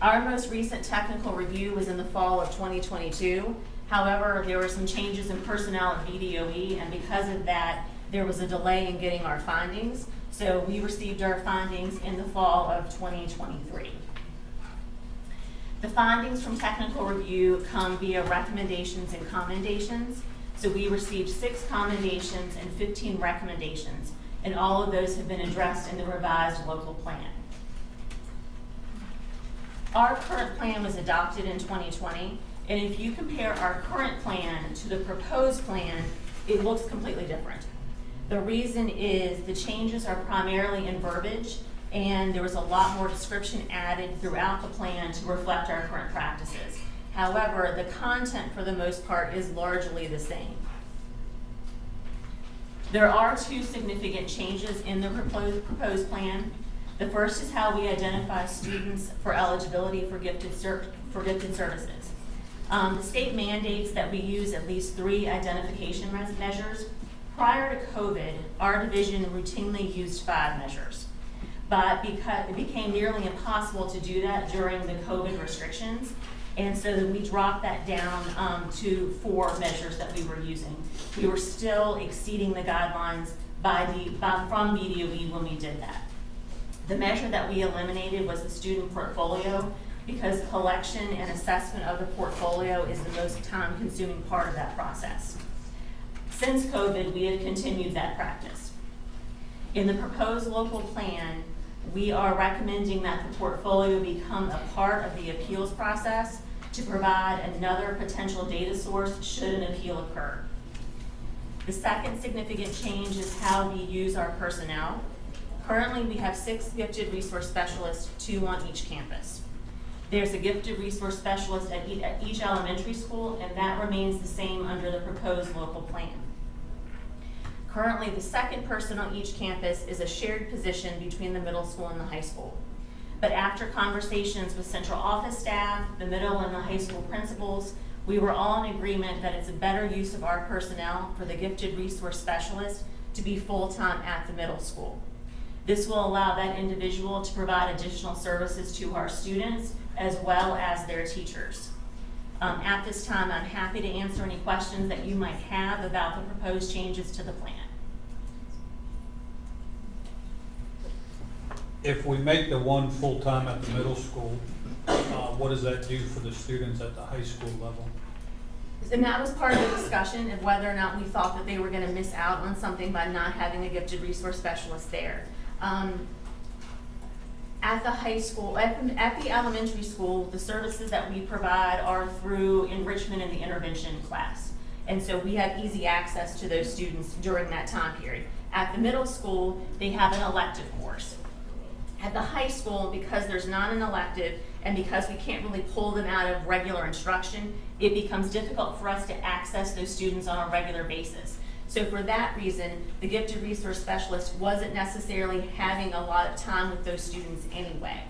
Our most recent technical review was in the fall of 2022. However, there were some changes in personnel at VDOE, and because of that, there was a delay in getting our findings. So we received our findings in the fall of 2023. The findings from technical review come via recommendations and commendations. So we received 6 commendations and 15 recommendations. and all of those have been addressed in the revised local plan. Our current plan was adopted in 2020, and if you compare our current plan to the proposed plan, it looks completely different. The reason is the changes are primarily in verbiage, and there was a lot more description added throughout the plan to reflect our current practices. However, the content for the most part is largely the same. There are two significant changes in the proposed plan. The first is how we identify students for eligibility for gifted services. The state mandates that we use at least 3 identification measures. Prior to COVID, our division routinely used 5 measures. But because it became nearly impossible to do that during the COVID restrictions, and so then we dropped that down to 4 measures that we were using. We were still exceeding the guidelines from BDOE when we did that. The measure that we eliminated was the student portfolio, because collection and assessment of the portfolio is the most time-consuming part of that process. Since COVID, we have continued that practice. In the proposed local plan, we are recommending that the portfolio become a part of the appeals process to provide another potential data source should an appeal occur. The second significant change is how we use our personnel. Currently, we have 6 gifted resource specialists, 2 on each campus. There's a gifted resource specialist at each elementary school, and that remains the same under the proposed local plan. Currently, the second person on each campus is a shared position between the middle school and the high school. But after conversations with central office staff, the middle and the high school principals, we were all in agreement that it's a better use of our personnel for the gifted resource specialist to be full-time at the middle school. This will allow that individual to provide additional services to our students as well as their teachers. At this time, I'm happy to answer any questions that you might have about the proposed changes to the plan. If we make the one full-time at the middle school, what does that do for the students at the high school level? And that was part of the discussion of whether or not we thought that they were going to miss out on something by not having a gifted resource specialist there. At the high school, at the elementary school, the services that we provide are through enrichment and the intervention class. And so we have easy access to those students during that time period. At the middle school, they have an elective course. At the high school, because there's not an elective and because we can't really pull them out of regular instruction, it becomes difficult for us to access those students on a regular basis. So for that reason, the gifted resource specialist wasn't necessarily having a lot of time with those students anyway.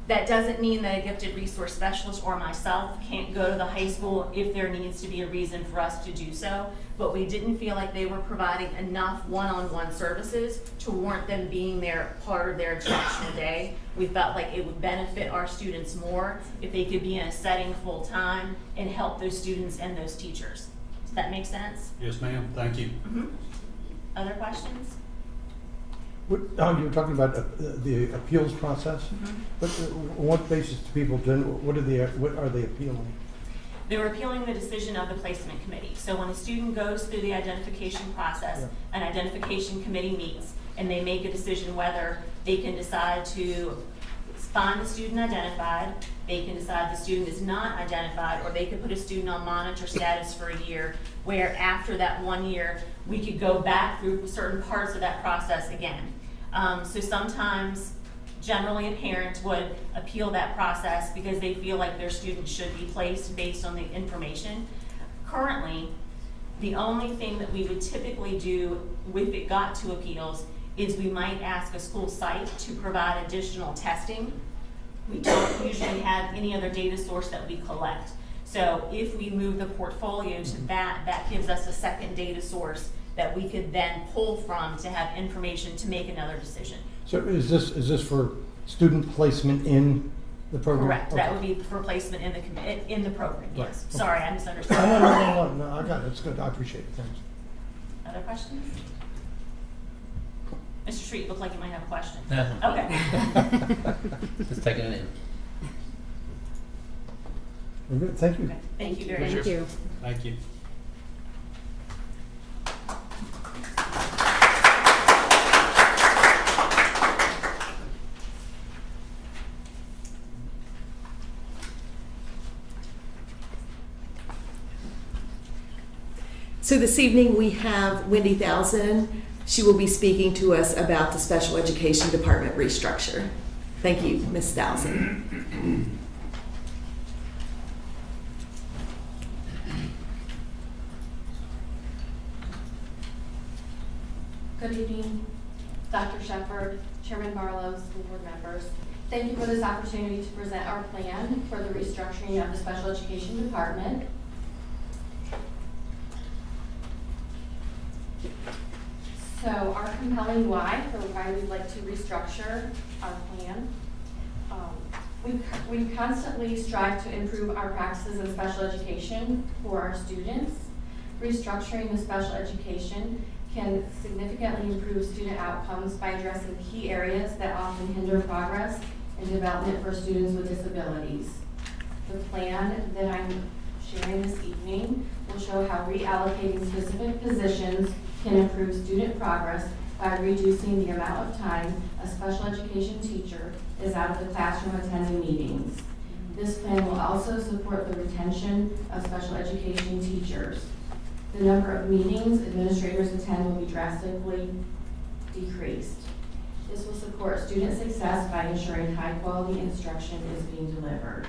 That doesn't mean that a gifted resource specialist or myself can't go to the high school if there needs to be a reason for us to do so, but we didn't feel like they were providing enough one-on-one services to warrant them being there part of their instructional day. We felt like it would benefit our students more if they could be in a setting full-time and help those students and those teachers. Does that make sense? Yes, ma'am. Thank you. Mm-hmm. Other questions? You were talking about the appeals process, but on what basis do people what are they appealing? They were appealing the decision of the placement committee. So when a student goes through the identification process, an identification committee meets and they make a decision whether they can decide to find the student identified, they can decide the student is not identified, or they could put a student on monitor status for a year, where after that 1 year, we could go back through certain parts of that process again. So sometimes, generally a parent would appeal that process because they feel like their student should be placed based on the information. Currently, the only thing that we would typically do if it got to appeals is we might ask a school site to provide additional testing. We don't usually have any other data source that we collect. So if we move the portfolio to that gives us a second data source that we could then pull from to have information to make another decision. So is this for student placement in the program? Correct. Okay. That would be for placement in the program. Yes. Right. Sorry, I misunderstood. No, I got it. It's good. I appreciate it. Thanks. Other questions? Mr. Street, looked like you might have a question. No. Okay. Just taking it in. We're good. Thank you. Okay. Thank you very much. Thank you. So this evening we have Wendy Thousand. She will be speaking to us about the special education department restructure. Thank you, Ms. Thousand. Good evening, Dr. Shepherd, Chairman Barlow, school board members. Thank you for this opportunity to present our plan for the restructuring of the special education department. So our compelling why for why we'd like to restructure our plan. We constantly strive to improve our practices in special education for our students. Restructuring the special education can significantly improve student outcomes by addressing key areas that often hinder progress and development for students with disabilities. The plan that I'm sharing this evening will show how reallocating specific positions can improve student progress by reducing the amount of time a special education teacher is out of the classroom attending meetings. This plan will also support the retention of special education teachers. The number of meetings administrators attend will be drastically decreased. This will support student success by ensuring high-quality instruction is being delivered.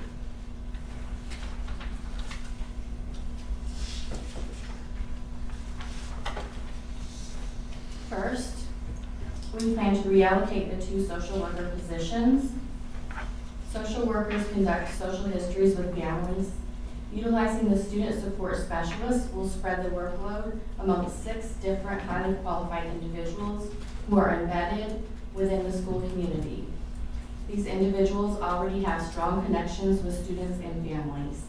First, we plan to reallocate the 2 social worker positions. Social workers conduct social histories with families. Utilizing the student support specialist will spread the workload among 6 different highly qualified individuals who are embedded within the school community. These individuals already have strong connections with students and families.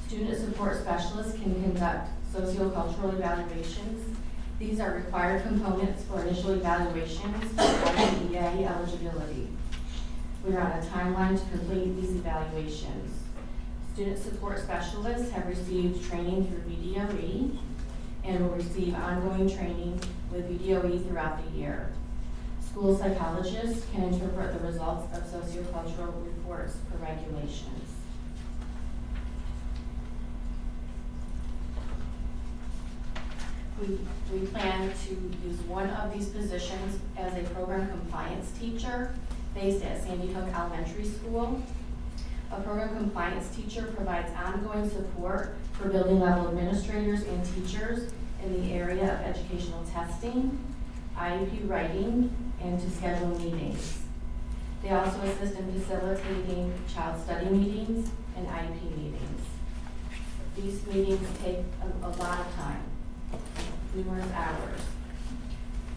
Student support specialists can conduct sociocultural evaluations. These are required components for initial evaluations for IDEA eligibility. We are on a timeline to complete these evaluations. Student support specialists have received training through VDOE and will receive ongoing training with VDOE throughout the year. School psychologists can interpret the results of sociocultural reports per regulations. We plan to use one of these positions as a program compliance teacher based at Sandy Hook Elementary School. A program compliance teacher provides ongoing support for building level administrators and teachers in the area of educational testing, IEP writing, and to schedule meetings. They also assist in facilitating child study meetings and IEP meetings. These meetings take a lot of time, numerous hours.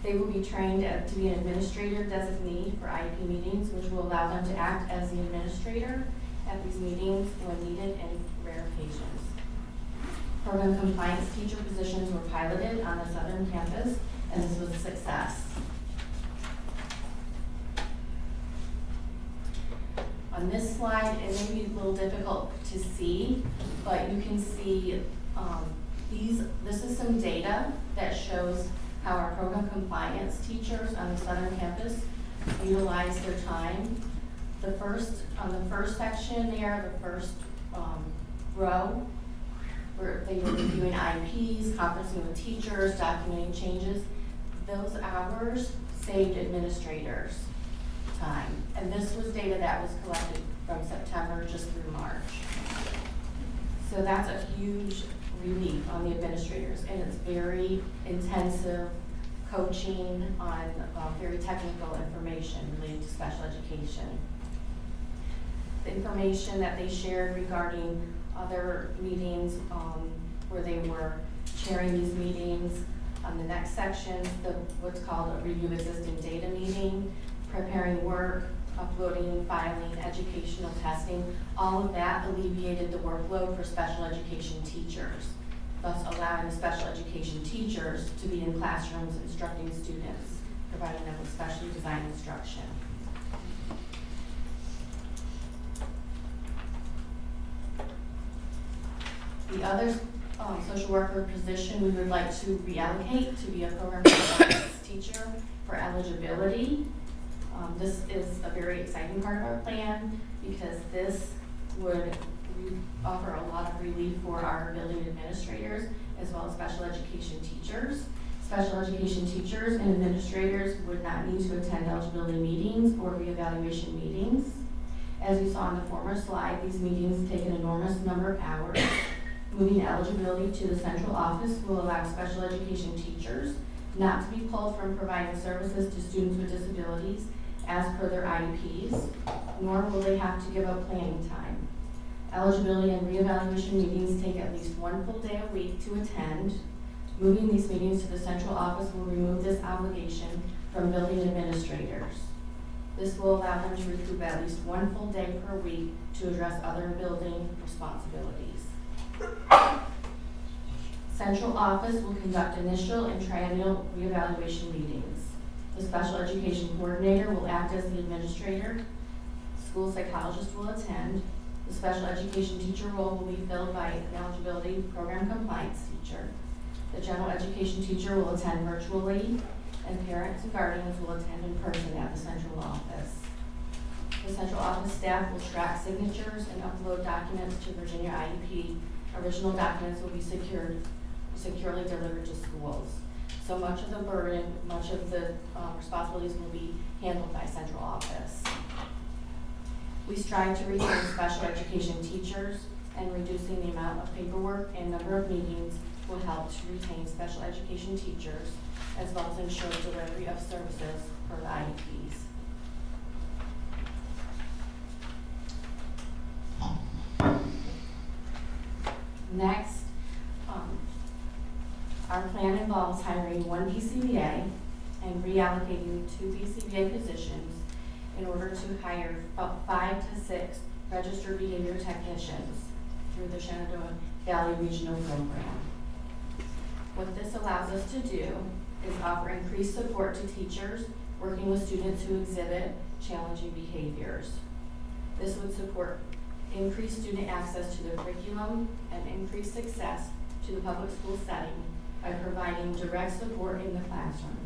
They will be trained to be an administrator designee for IEP meetings, which will allow them to act as the administrator at these meetings when needed in rare occasions. Program compliance teacher positions were piloted on the southern campus, and this was a success. On this slide, it may be a little difficult to see, but you can see this is some data that shows how our program compliance teachers on the southern campus utilize their time. On the first section there, the first row, where they were reviewing IEPs, conferencing with teachers, documenting changes. Those hours saved administrators time. And this was data that was collected from September just through March. So that's a huge relief on the administrators, and it's very intensive coaching on very technical information related to special education. The information that they shared regarding other meetings where they were chairing these meetings. On the next section, what's called a review existing data meeting, preparing work, uploading, filing, educational testing, all of that alleviated the workload for special education teachers, thus allowing the special education teachers to be in classrooms instructing students, providing them with specially designed instruction. The other social worker position we would like to reallocate to be a program compliance teacher for eligibility. This is a very exciting part of our plan because this would We offer a lot of relief for our building administrators as well as special education teachers. Special education teachers and administrators would not need to attend eligibility meetings or reevaluation meetings. As you saw in the former slide, these meetings take an enormous number of hours. Moving eligibility to the central office will allow special education teachers not to be pulled from providing services to students with disabilities as per their IEPs, nor will they have to give up planning time. Eligibility and reevaluation meetings take at least one full day a week to attend. Moving these meetings to the central office will remove this obligation from building administrators. This will allow them to recoup at least one full day per week to address other building responsibilities. Central office will conduct initial and triennial reevaluation meetings. The special education coordinator will act as the administrator. School psychologist will attend. The special education teacher role will be filled by an eligibility program compliance teacher. The general education teacher will attend virtually, and parents and guardians will attend in person at the central office. The central office staff will track signatures and upload documents to Virginia IEP. Original documents will be securely delivered to schools. So much of the burden, much of the responsibilities will be handled by central office. We strive to retain special education teachers, and reducing the amount of paperwork and number of meetings will help to retain special education teachers, as well as ensure delivery of services for the IEPs. Next, our plan involves hiring one BCBA and reallocating 2 BCBA positions in order to hire 5 to 6 registered behavior technicians through the Shenandoah Valley Regional Program. What this allows us to do is offer increased support to teachers working with students who exhibit challenging behaviors. This would support increased student access to the curriculum and increased success to the public school setting by providing direct support in the classroom.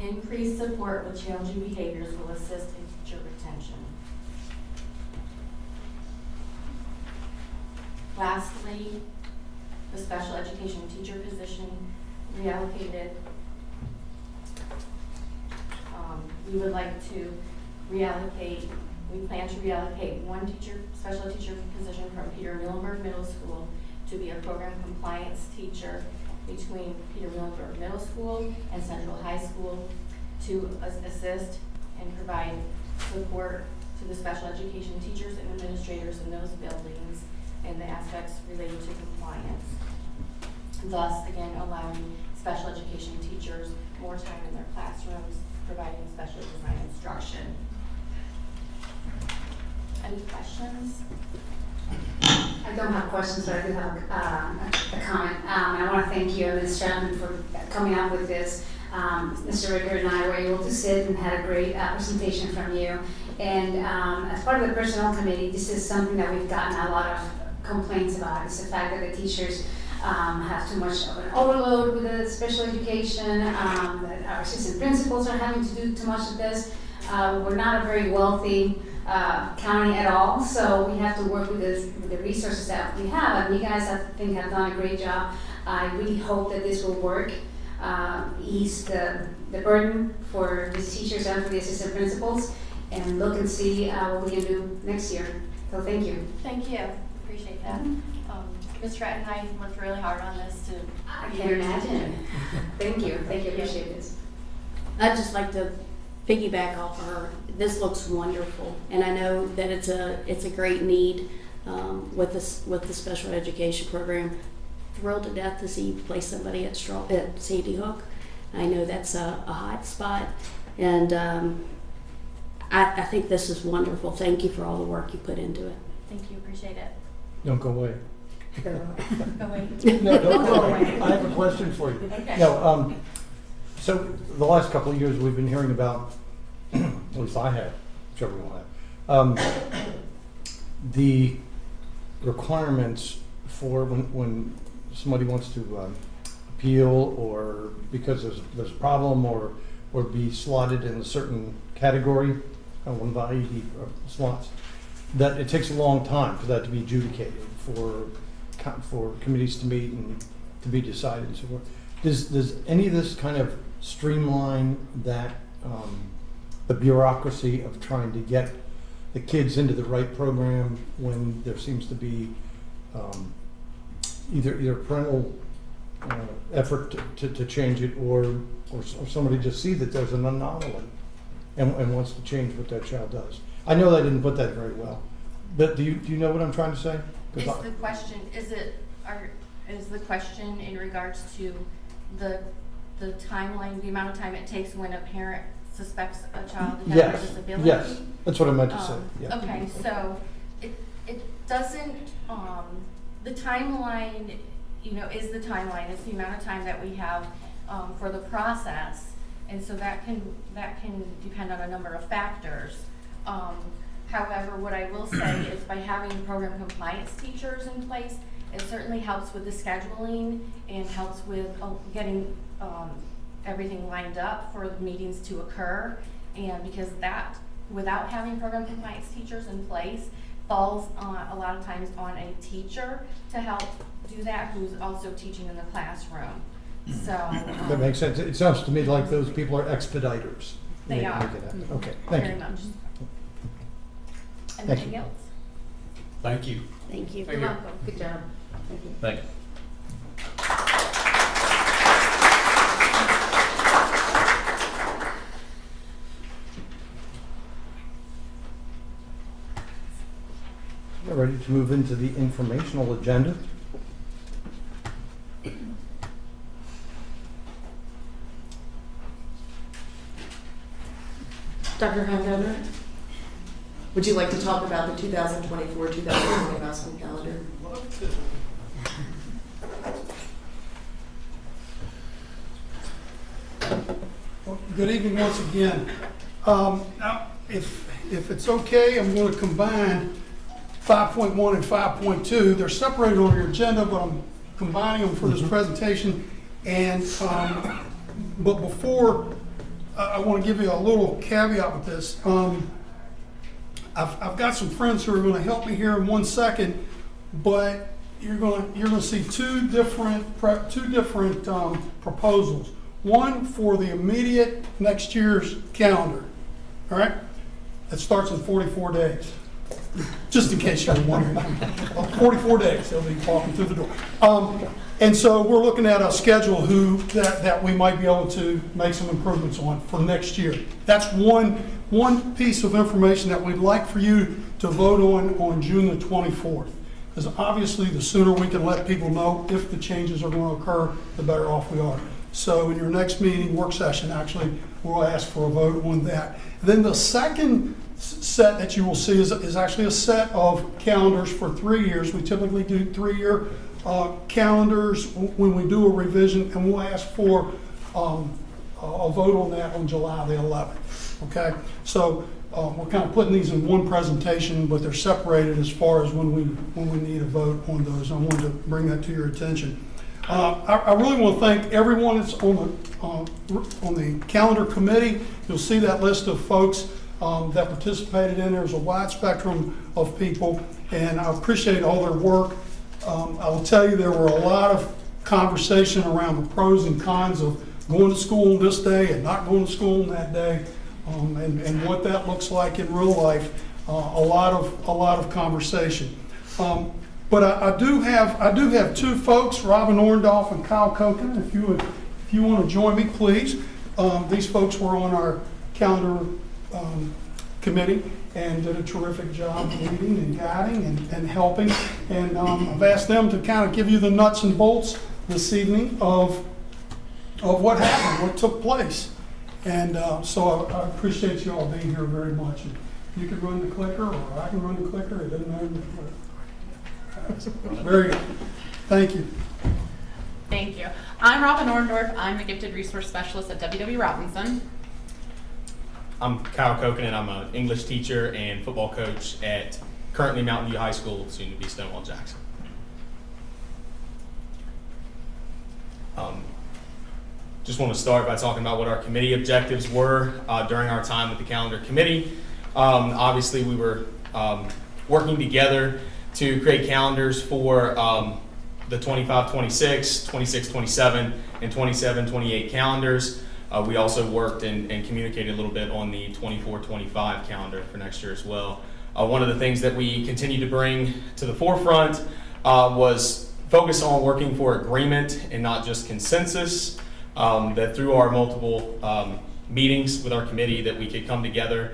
Increased support with challenging behaviors will assist in teacher retention. Lastly, the special education teacher position reallocated. We would like to reallocate, we plan to reallocate one special teacher position from Peter Muhlenberg Middle School to be a program compliance teacher between Peter Muhlenberg Middle School and Central High School to assist and provide support to the special education teachers and administrators in those buildings and the aspects related to compliance. Thus, again, allowing special education teachers more time in their classrooms, providing specially designed instruction. Any questions? I don't have questions, but I do have a comment. I want to thank you, Ms. Chapman, for coming up with this. Mr. Ricker and I were able to sit and had a great presentation from you. And as part of the personnel committee, this is something that we've gotten a lot of complaints about. It's the fact that the teachers have too much of an overload with the special education, that our assistant principals are having to do too much of this. We're not a very wealthy county at all, so we have to work with the resources that we have, and you guys, I think, have done a great job. I really hope that this will work, ease the burden for the teachers and for the assistant principals, and look and see what we can do next year. So thank you. Thank you. Appreciate that. Ms. Stratton and I worked really hard on this to. I can imagine. Thank you. Thank you. Appreciate this. I'd just like to piggyback off of her. This looks wonderful, and I know that it's a great need with the special education program. Thrilled to death to see you place somebody at Sandy Hook. I know that's a hot spot, and I think this is wonderful. Thank you for all the work you put into it. Thank you. Appreciate it. Don't go away. Go away. No, don't go away. I have a question for you. Okay. No, so the last couple of years we've been hearing about, at least I have, whichever one have, the requirements for when somebody wants to appeal, or because there's a problem, or be slotted in a certain category, one of the IED slots. that it takes a long time for that to be adjudicated, for committees to meet and to be decided and so forth. Does any of this kind of streamline that, the bureaucracy of trying to get the kids into the right program when there seems to be either parental effort to change it, or somebody just see that there's an anomaly and wants to change what that child does? I know I didn't put that very well, but do you know what I'm trying to say? Is the question, is the question in regards to the timeline, the amount of time it takes when a parent suspects a child to have a disability? Yes, that's what I meant to say. Yeah. Okay, so it doesn't, the timeline, is the timeline. It's the amount of time that we have for the process, and so that can depend on a number of factors. However, what I will say is by having program compliance teachers in place, it certainly helps with the scheduling and helps with getting everything lined up for the meetings to occur. And because that, without having program compliance teachers in place, falls a lot of times on a teacher to help do that, who's also teaching in the classroom. So that makes sense. It sounds to me like those people are expediters. They are. Okay, thank you. Very much. Thank Anything you. else? Thank you. Thank you. You're welcome. Good job. Thank you. Thank you. We're ready to move into the informational agenda. Dr. Hangover, would you like to talk about the 2024-2025 school calendar? Well, good evening once again. Now, if it's okay, I'm going to combine 5.1 and 5.2. They're separated on your agenda, but I'm combining them for this presentation. And but before, I want to give you a little caveat with this. I've got some friends who are going to help me here in 1 second, but you're going to see two different proposals. One for the immediate next year's calendar. All right, that starts in 44 days. Just in case you're wondering, 44 days they'll be walking through the door. And so we're looking at a schedule that we might be able to make some improvements on for next year. That's one piece of information that we'd like for you to vote on June the 24th. Because obviously the sooner we can let people know if the changes are going to occur, the better off we are. So in your next meeting, work session, actually, we'll ask for a vote on that. Then the second set that you will see is actually a set of calendars for 3 years. We typically do 3-year calendars when we do a revision, and we'll ask for a vote on that on July the 11th. Okay, so we're kind of putting these in one presentation, but they're separated as far as when we need a vote on those. I wanted to bring that to your attention. I really want to thank everyone that's on the calendar committee. You'll see that list of folks that participated in. There's a wide spectrum of people, and I appreciate all their work. I will tell you there were a lot of conversation around the pros and cons of going to school on this day and not going to school on that day, and what that looks like in real life. A lot of conversation. But I do have two folks, Robin Orndorff and Kyle Koken. If you want to join me, please. These folks were on our calendar committee and did a terrific job leading and guiding and helping. And I've asked them to kind of give you the nuts and bolts this evening of what happened, what took place. And so I appreciate you all being here very much. And you can run the clicker, or I can run the clicker. It doesn't matter. Very good. Thank you. Thank you. I'm Robin Orndorff. I'm the Gifted Resource Specialist at W.W. Robinson. I'm Kyle Koken, and I'm an English teacher and football coach at currently Mountain View High School, soon to be Stonewall Jackson. Just want to start by talking about what our committee objectives were during our time with the calendar committee. Obviously, we were working together to create calendars for the 25-26, 26-27, and 27-28 calendars. We also worked and communicated a little bit on the 24-25 calendar for next year as well. One of the things that we continue to bring to the forefront was focus on working for agreement and not just consensus, that through our multiple meetings with our committee that we could come together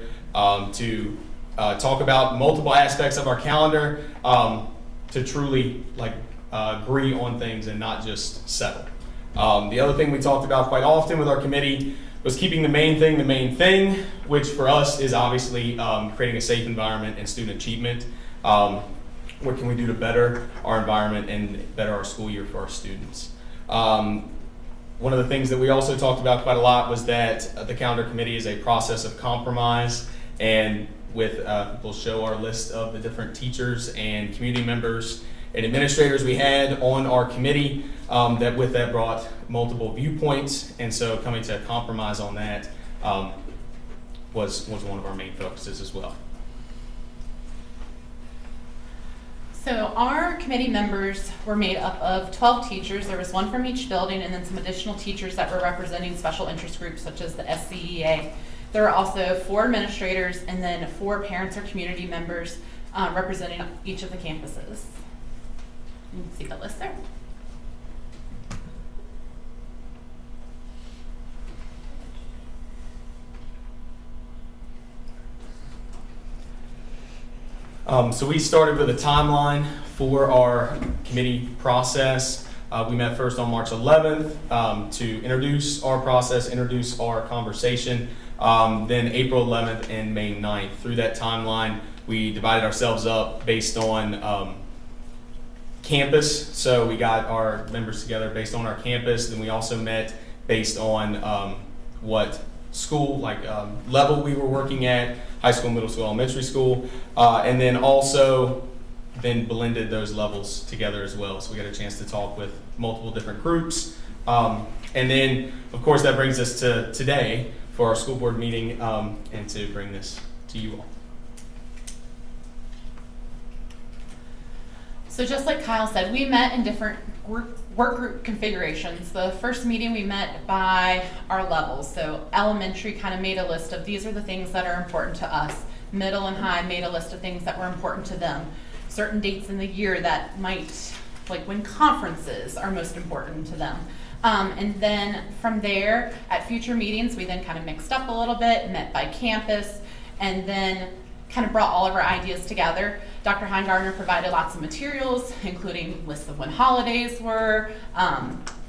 to talk about multiple aspects of our calendar to truly agree on things and not just settle. The other thing we talked about quite often with our committee was keeping the main thing, which for us is obviously creating a safe environment and student achievement. What can we do to better our environment and better our school year for our students? One of the things that we also talked about quite a lot was that the calendar committee is a process of compromise, and we'll show our list of the different teachers and community members and administrators we had on our committee that brought multiple viewpoints, and so coming to a compromise on that was one of our main focuses as well. So our committee members were made up of 12 teachers. There was one from each building and then some additional teachers that were representing special interest groups such as the SCEA. There were also 4 administrators and then 4 parents or community members representing each of the campuses. You can see the list there. So we started with a timeline for our committee process. We met first on March 11th to introduce our process, introduce our conversation. Then April 11th and May 9th. Through that timeline, we divided ourselves up based on campus. So we got our members together based on our campus. Then we also met based on what school, level we were working at, high school, middle school, elementary school, and then also blended those levels together as well. So we got a chance to talk with multiple different groups. And then, of course, that brings us to today for our school board meeting and to bring this to you all. So just like Kyle said, we met in different work group configurations. The first meeting we met by our levels. So elementary kind of made a list of these are the things that are important to us. Middle and high made a list of things that were important to them. Certain dates in the year that might, like when conferences are most important to them. And then from there, at future meetings, we then kind of mixed up a little bit, met by campus, and then kind of brought all of our ideas together. Dr. Heingardner provided lots of materials, including lists of when holidays were,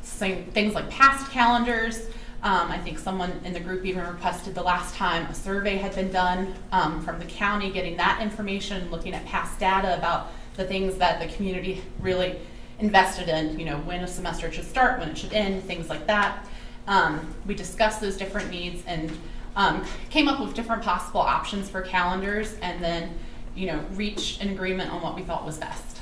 things like past calendars. I think someone in the group even requested the last time a survey had been done from the county, getting that information, looking at past data about the things that the community really invested in, when a semester should start, when it should end, things like that. We discussed those different needs and came up with different possible options for calendars, and then reached an agreement on what we thought was best.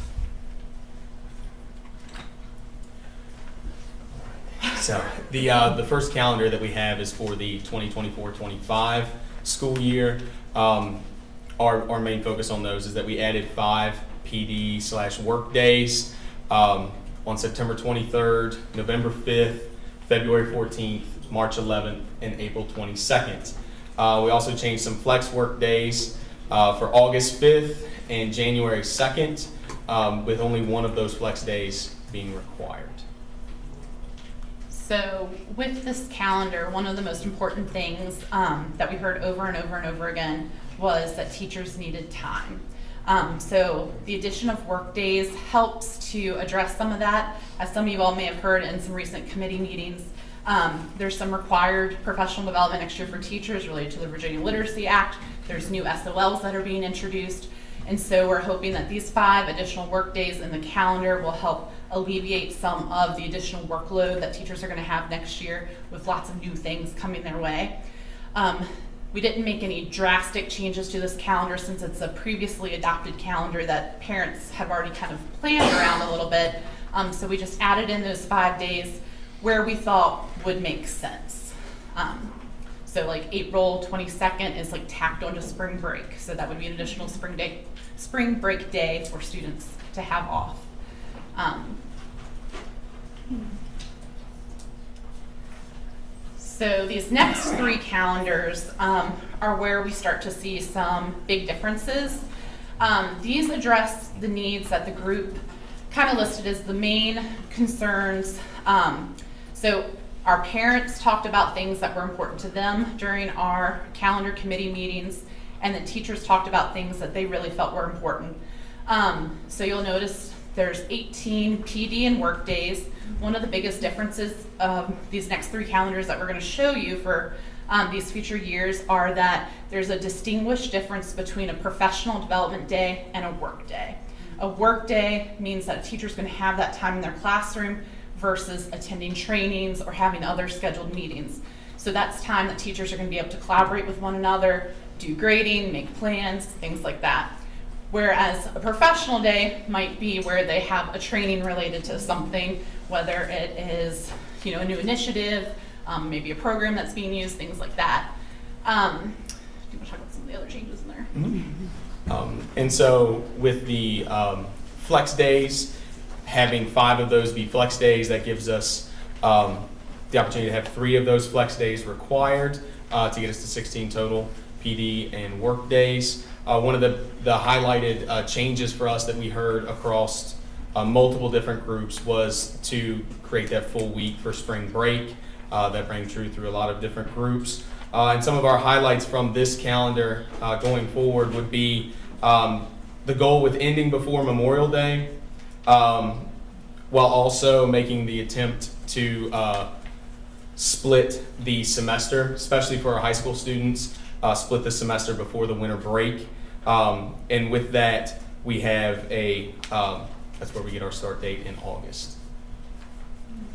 So the first calendar that we have is for the 2024-25 school year. Our main focus on those is that we added 5 PD/work days on September 23rd, November 5th, February 14th, March 11th, and April 22nd. We also changed some flex work days for August 5th and January 2nd, with only one of those flex days being required. So with this calendar, one of the most important things that we heard over and over and over again was that teachers needed time. So the addition of work days helps to address some of that. As some of you all may have heard in some recent committee meetings, there's some required professional development next year for teachers related to the Virginia Literacy Act. There's new SOLs that are being introduced. And so we're hoping that these 5 additional work days in the calendar will help alleviate some of the additional workload that teachers are going to have next year with lots of new things coming their way. We didn't make any drastic changes to this calendar since it's a previously adopted calendar that parents have already kind of planned around a little bit. So we just added in those 5 days where we thought would make sense. So like April 22nd is like tacked onto spring break. So that would be an additional spring day spring break day for students to have off. So these next 3 calendars are where we start to see some big differences. These address the needs that the group kind of listed as the main concerns. So our parents talked about things that were important to them during our calendar committee meetings, and the teachers talked about things that they really felt were important. So you'll notice there's 18 PD and work days. One of the biggest differences of these next 3 calendars that we're going to show you for these future years are that there's a distinguished difference between a professional development day and a work day. A work day means that a teacher's going to have that time in their classroom versus attending trainings or having other scheduled meetings. So that's time that teachers are going to be able to collaborate with one another, do grading, make plans, things like that. Whereas a professional day might be where they have a training related to something, whether it is, you know, a new initiative, maybe a program that's being used, things like that. Do you want to talk about some of the other changes in there? And so with the flex days, having 5 of those be flex days, that gives us the opportunity to have 3 of those flex days required to get us to 16 total PD and work days. One of the highlighted changes for us that we heard across multiple different groups was to create that full week for spring break. That rang true through a lot of different groups. And some of our highlights from this calendar going forward would be the goal with ending before Memorial Day, while also making the attempt to split the semester, especially for our high school students, split the semester before the winter break. And with that, we have that's where we get our start date in August.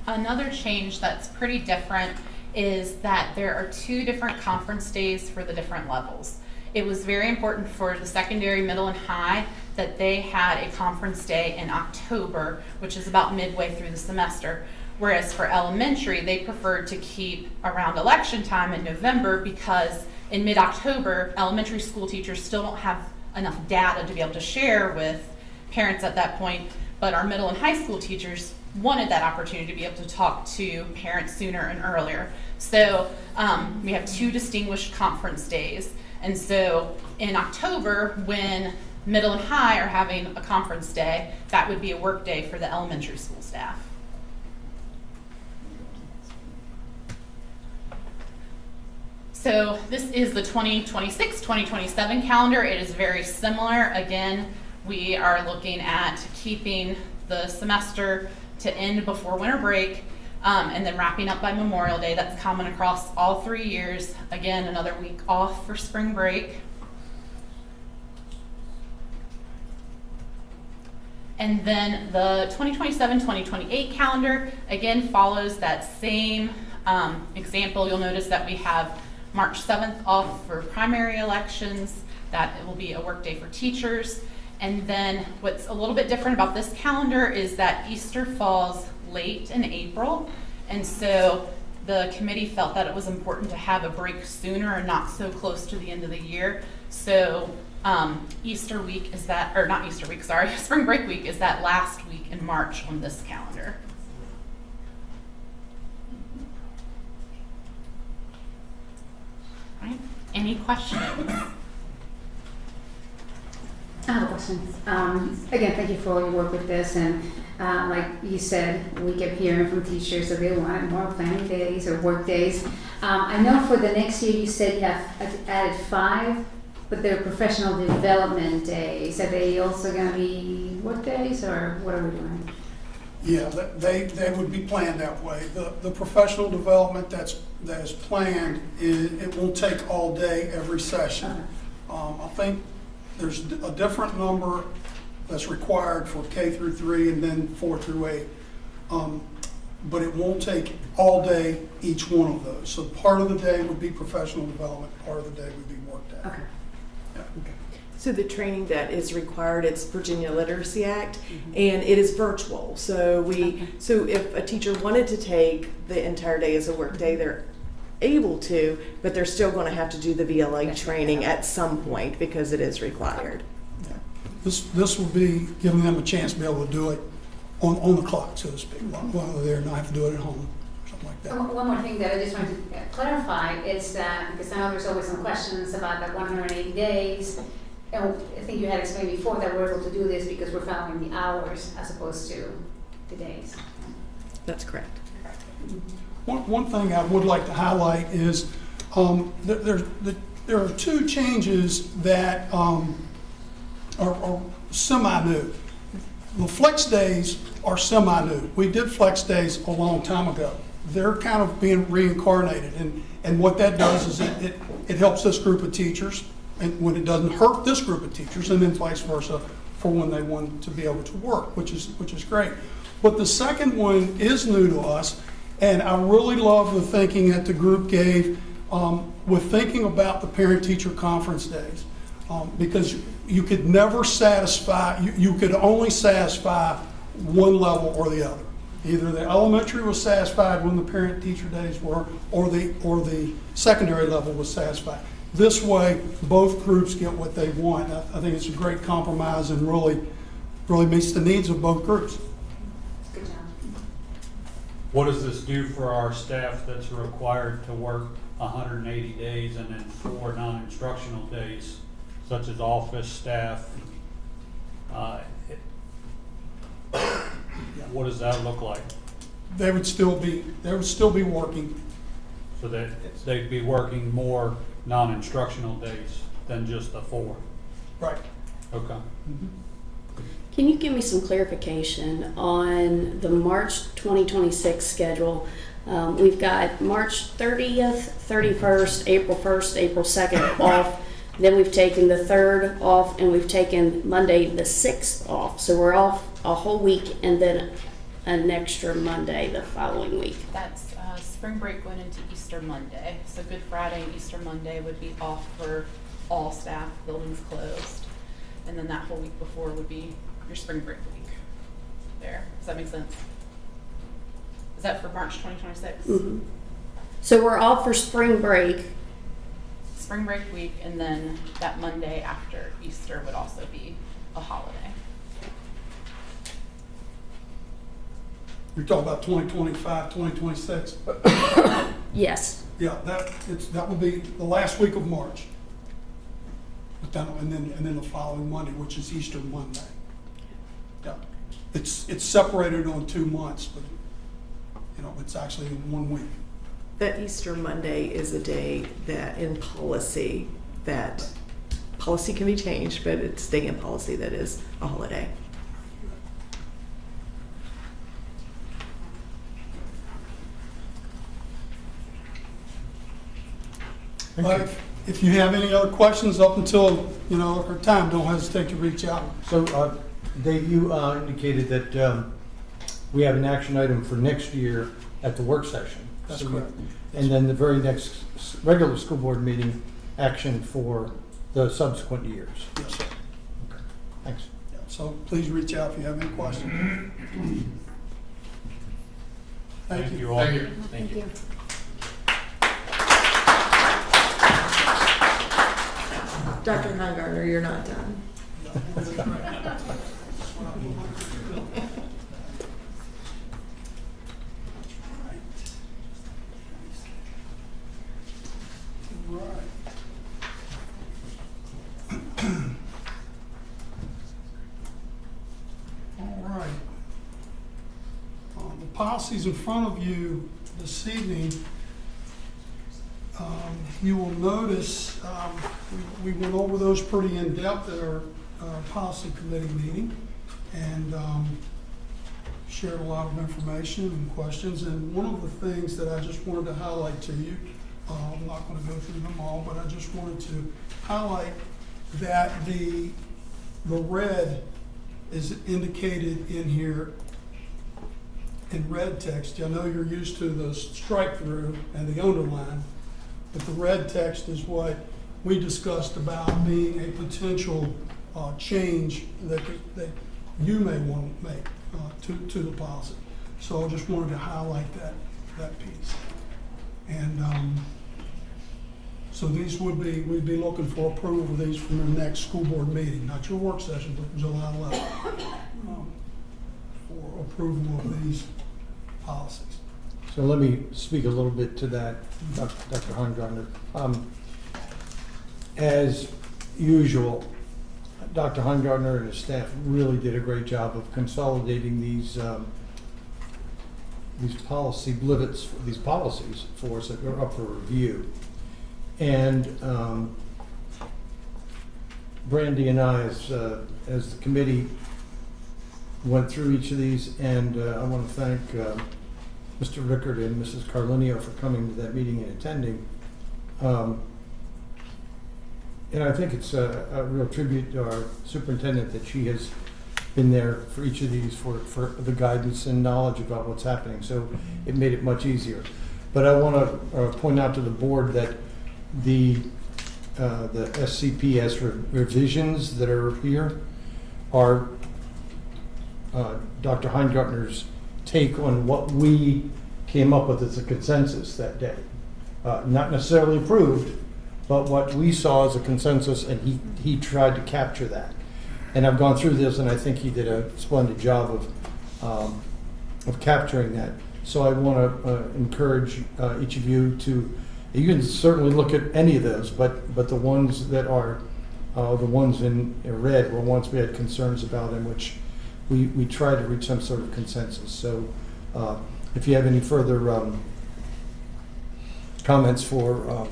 Another change that's pretty different is that there are 2 different conference days for the different levels. It was very important for the secondary, middle, and high that they had a conference day in October, which is about midway through the semester. Whereas for elementary, they preferred to keep around election time in November because in mid-October, elementary school teachers still don't have enough data to be able to share with parents at that point, but our middle and high school teachers wanted that opportunity to be able to talk to parents sooner and earlier. So we have 2 distinguished conference days. And so in October, when middle and high are having a conference day, that would be a work day for the elementary school staff. So this is the 2026-2027 calendar. It is very similar. Again, we are looking at keeping the semester to end before winter break, and then wrapping up by Memorial Day. That's common across all 3 years. Again, another week off for spring break. And then the 2027-2028 calendar, again, follows that same example. You'll notice that we have March 7th off for primary elections. That it will be a work day for teachers. And then what's a little bit different about this calendar is that Easter falls late in April. And so the committee felt that it was important to have a break sooner and not so close to the end of the year. So Easter week is that, or not Easter week, sorry, spring break week is that last week in March on this calendar. All right, any questions? I have questions. Again, thank you for all your work with this, and like you said, we kept hearing from teachers that they wanted more planning days or work days. I know for the next year you said you have added 5, but they're professional development days. Are they also going to be work days, or what are we doing? Yeah, they would be planned that way. The professional development that is planned, it won't take all day every session. I think there's a different number that's required for K through 3 and then 4 through 8. But it won't take all day each one of those. So part of the day would be professional development, part of the day would be work day. Okay. Yeah. Okay. So the training that is required, it's Virginia Literacy Act, and it is virtual. So so if a teacher wanted to take the entire day as a work day, they're able to, but they're still going to have to do the VLA training at some point because it is required. This will be giving them a chance to be able to do it on the clock, so to speak, while they're there, and not have to do it at home, or something like that. One more thing that I just wanted to clarify is that, because I know there's always some questions about that 180 days, and I think you had explained before that we're able to do this because we're following the hours as opposed to the days. That's correct. One thing I would like to highlight is there are two changes that are semi-new. The flex days are semi-new. We did flex days a long time ago. They're kind of being reincarnated, and what that does is it helps this group of teachers, and when it doesn't hurt this group of teachers, and then vice versa for when they want to be able to work, which is great. But the second one is new to us, and I really love the thinking that the group gave with thinking about the parent-teacher conference days, because you could never satisfy, you could only satisfy one level or the other. Either the elementary was satisfied when the parent-teacher days were, or the secondary level was satisfied. This way, both groups get what they want. I think it's a great compromise and really meets the needs of both groups. Good job. What does this do for our staff that's required to work 180 days and then 4 non-instructional days, such as office staff? What does that look like? They would still be working. So that they'd be working more non-instructional days than just the 4? Right. Okay. Can you give me some clarification on the March 2026 schedule? We've got March 30th, 31st, April 1st, April 2nd off. Then we've taken the 3rd off, and we've taken Monday the 6th off. So we're off a whole week and then an extra Monday the following week. That's spring break going into Easter Monday. So Good Friday and Easter Monday would be off for all staff, buildings closed. And then that whole week before would be your spring break week there. Does that make sense? Is that for March 2026? Mm-hmm. So we're off for spring break. Spring break week, and then that Monday after Easter would also be a holiday. You're talking about 2025, 2026? Yes. Yeah, that will be the last week of March. And then the following Monday, which is Easter Monday. Yeah. It's separated on 2 months, but it's actually in 1 week. That Easter Monday is a day that in policy, that policy can be changed, but it's staying in policy that is a holiday. If you have any other questions up until our time, don't hesitate to reach out. So, Dave, you indicated that we have an action item for next year at the work session. That's correct. And then the very next regular school board meeting, action for the subsequent years. Yes, sir. Okay. Thanks. Yeah, so please reach out if you have any questions. Thank you. all. Thank you. Thank you. Dr. Heingartner, you're not done. All right. The policies in front of you this evening, you will notice we went over those pretty in depth at our policy committee meeting, and shared a lot of information and questions. And one of the things that I just wanted to highlight to you, I'm not going to go through them all, but I just wanted to highlight that the red is indicated in here in red text. I know you're used to the strike through and the underline, but the red text is what we discussed about being a potential change that you may want to make to the policy. So I just wanted to highlight that piece. And So these we'd be looking for approval of these from the next school board meeting, not your work session, but July 11th, for approval of these policies. So let me speak a little bit to that, Dr. Heimgartner. As usual, Dr. Heimgartner and his staff really did a great job of consolidating these policies for us that are up for review. And Brandy and I, as the committee, went through each of these, and I want to thank Mr. Rickard and Mrs. Carlinio for coming to that meeting and attending. And I think it's a real tribute to our superintendent that she has been there for each of these for the guidance and knowledge about what's happening. So it made it much easier. But I want to point out to the board that the SCPS revisions that are here are Dr. Heimgartner's take on what we came up with as a consensus that day. Not necessarily approved, but what we saw as a consensus, and he tried to capture that. And I've gone through this, and I think he did a splendid job of capturing that. So I want to encourage each of you to, you can certainly look at any of those, but the ones that are the ones in red were ones we had concerns about, in which we tried to reach some sort of consensus. So if you have any further comments for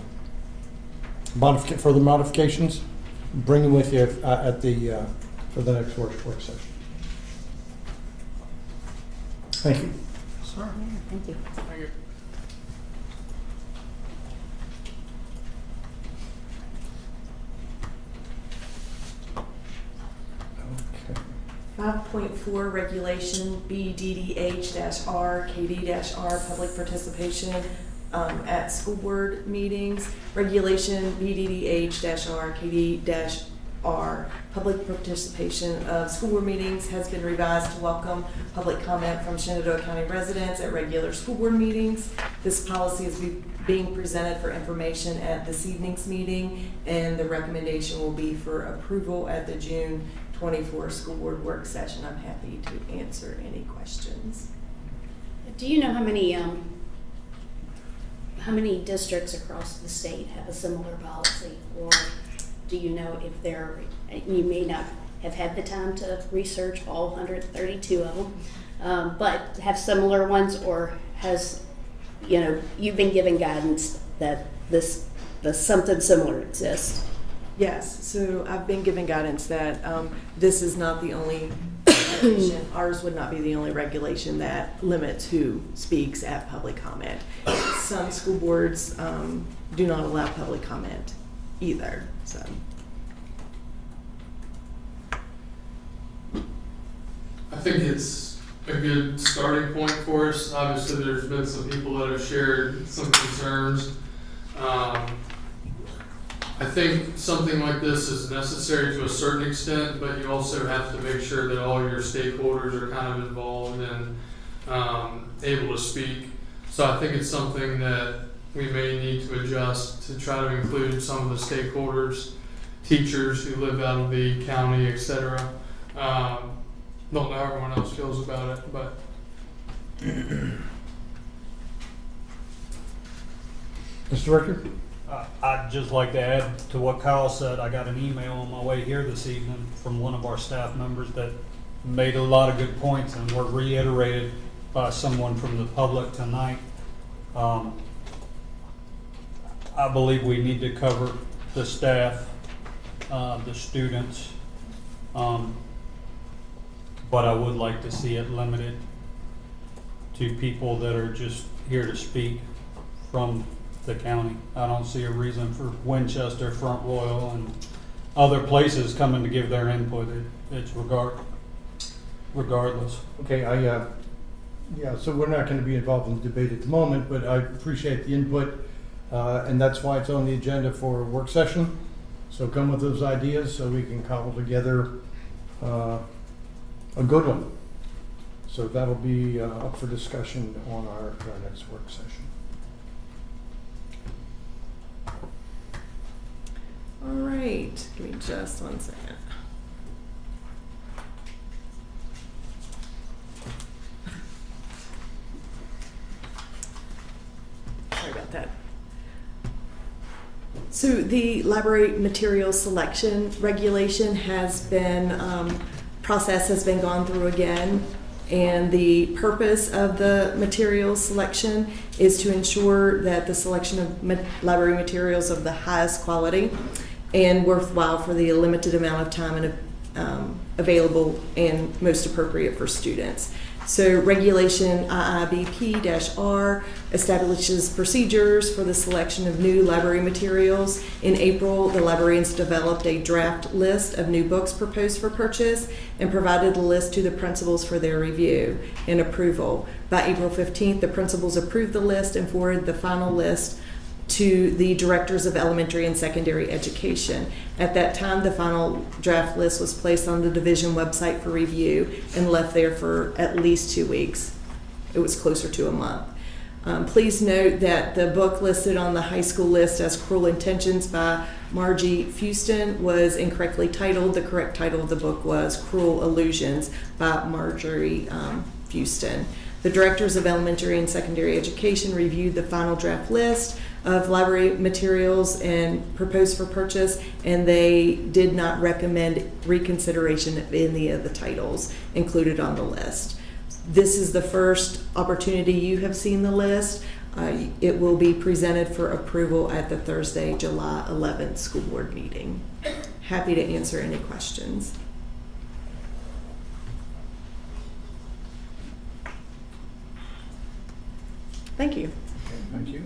further modifications, bring them with you for the next work session. Thank you. Sir. Thank you. Thank you. 5.4 regulation BDDH-R, KD-R, public participation at school board meetings. Regulation BDDH-R, KD-R, public participation of school board meetings has been revised to welcome public comment from Shenandoah County residents at regular school board meetings. This policy is being presented for information at this evening's meeting, and the recommendation will be for approval at the June 24 school board work session. I'm happy to answer any questions. Do you know how many districts across the state have a similar policy? Or do you know if you may not have had the time to research all 132 of them, but have similar ones, or has, you've been given guidance that something similar exists? Yes, so I've been given guidance that this is not the only regulation. Ours would not be the only regulation that limits who speaks at public comment. Some school boards do not allow public comment either. So I think it's a good starting point for us. Obviously, there's been some people that have shared some concerns. I think something like this is necessary to a certain extent, but you also have to make sure that all your stakeholders are kind of involved and able to speak. So I think it's something that we may need to adjust to try to include some of the stakeholders, teachers who live out of the county, etc. Don't know how everyone else feels about it, but Mr. Rickard? I'd just like to add to what Kyle said. I got an email on my way here this evening from one of our staff members that made a lot of good points and were reiterated by someone from the public tonight. I believe we need to cover the staff, the students, but I would like to see it limited to people that are just here to speak from the county. I don't see a reason for Winchester, Front Royal, and other places coming to give their input. It's regardless. Okay, yeah, so we're not going to be involved in the debate at the moment, but I appreciate the input, and that's why it's on the agenda for a work session. So come with those ideas so we can cobble together a good one. So that'll be up for discussion on our next work session. All right, give me just 1 second. Sorry about that. So the library materials selection regulation has been, process has been gone through again. And the purpose of the materials selection is to ensure that the selection of library materials of the highest quality and worthwhile for the limited amount of time and available and most appropriate for students. So Regulation IIBP-R establishes procedures for the selection of new library materials. In April, the librarians developed a draft list of new books proposed for purchase and provided the list to the principals for their review and approval. By April 15th, the principals approved the list and forwarded the final list to the directors of elementary and secondary education. At that time, the final draft list was placed on the division website for review and left there for at least 2 weeks. It was closer to a month. Please note that the book listed on the high school list as Cruel Intentions by Margie Fuston was incorrectly titled. The correct title of the book was Cruel Illusions by Marjorie Fuston. The directors of elementary and secondary education reviewed the final draft list of library materials and proposed for purchase, and they did not recommend reconsideration of any of the titles included on the list. This is the first opportunity you have seen the list. It will be presented for approval at the Thursday, July 11th school board meeting. Happy to answer any questions. Thank you. Thank you.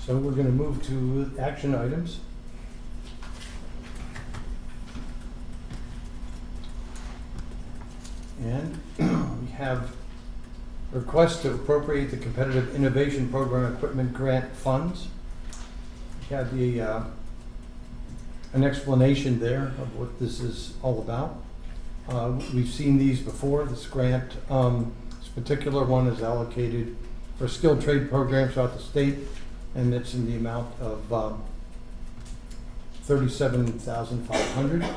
So we're going to move to action items. And we have a request to appropriate the Competitive Innovation Program Equipment Grant funds. We have the an explanation there of what this is all about. We've seen these before. This grant, this particular one is allocated for skilled trade programs throughout the state, and it's in the amount of $37,500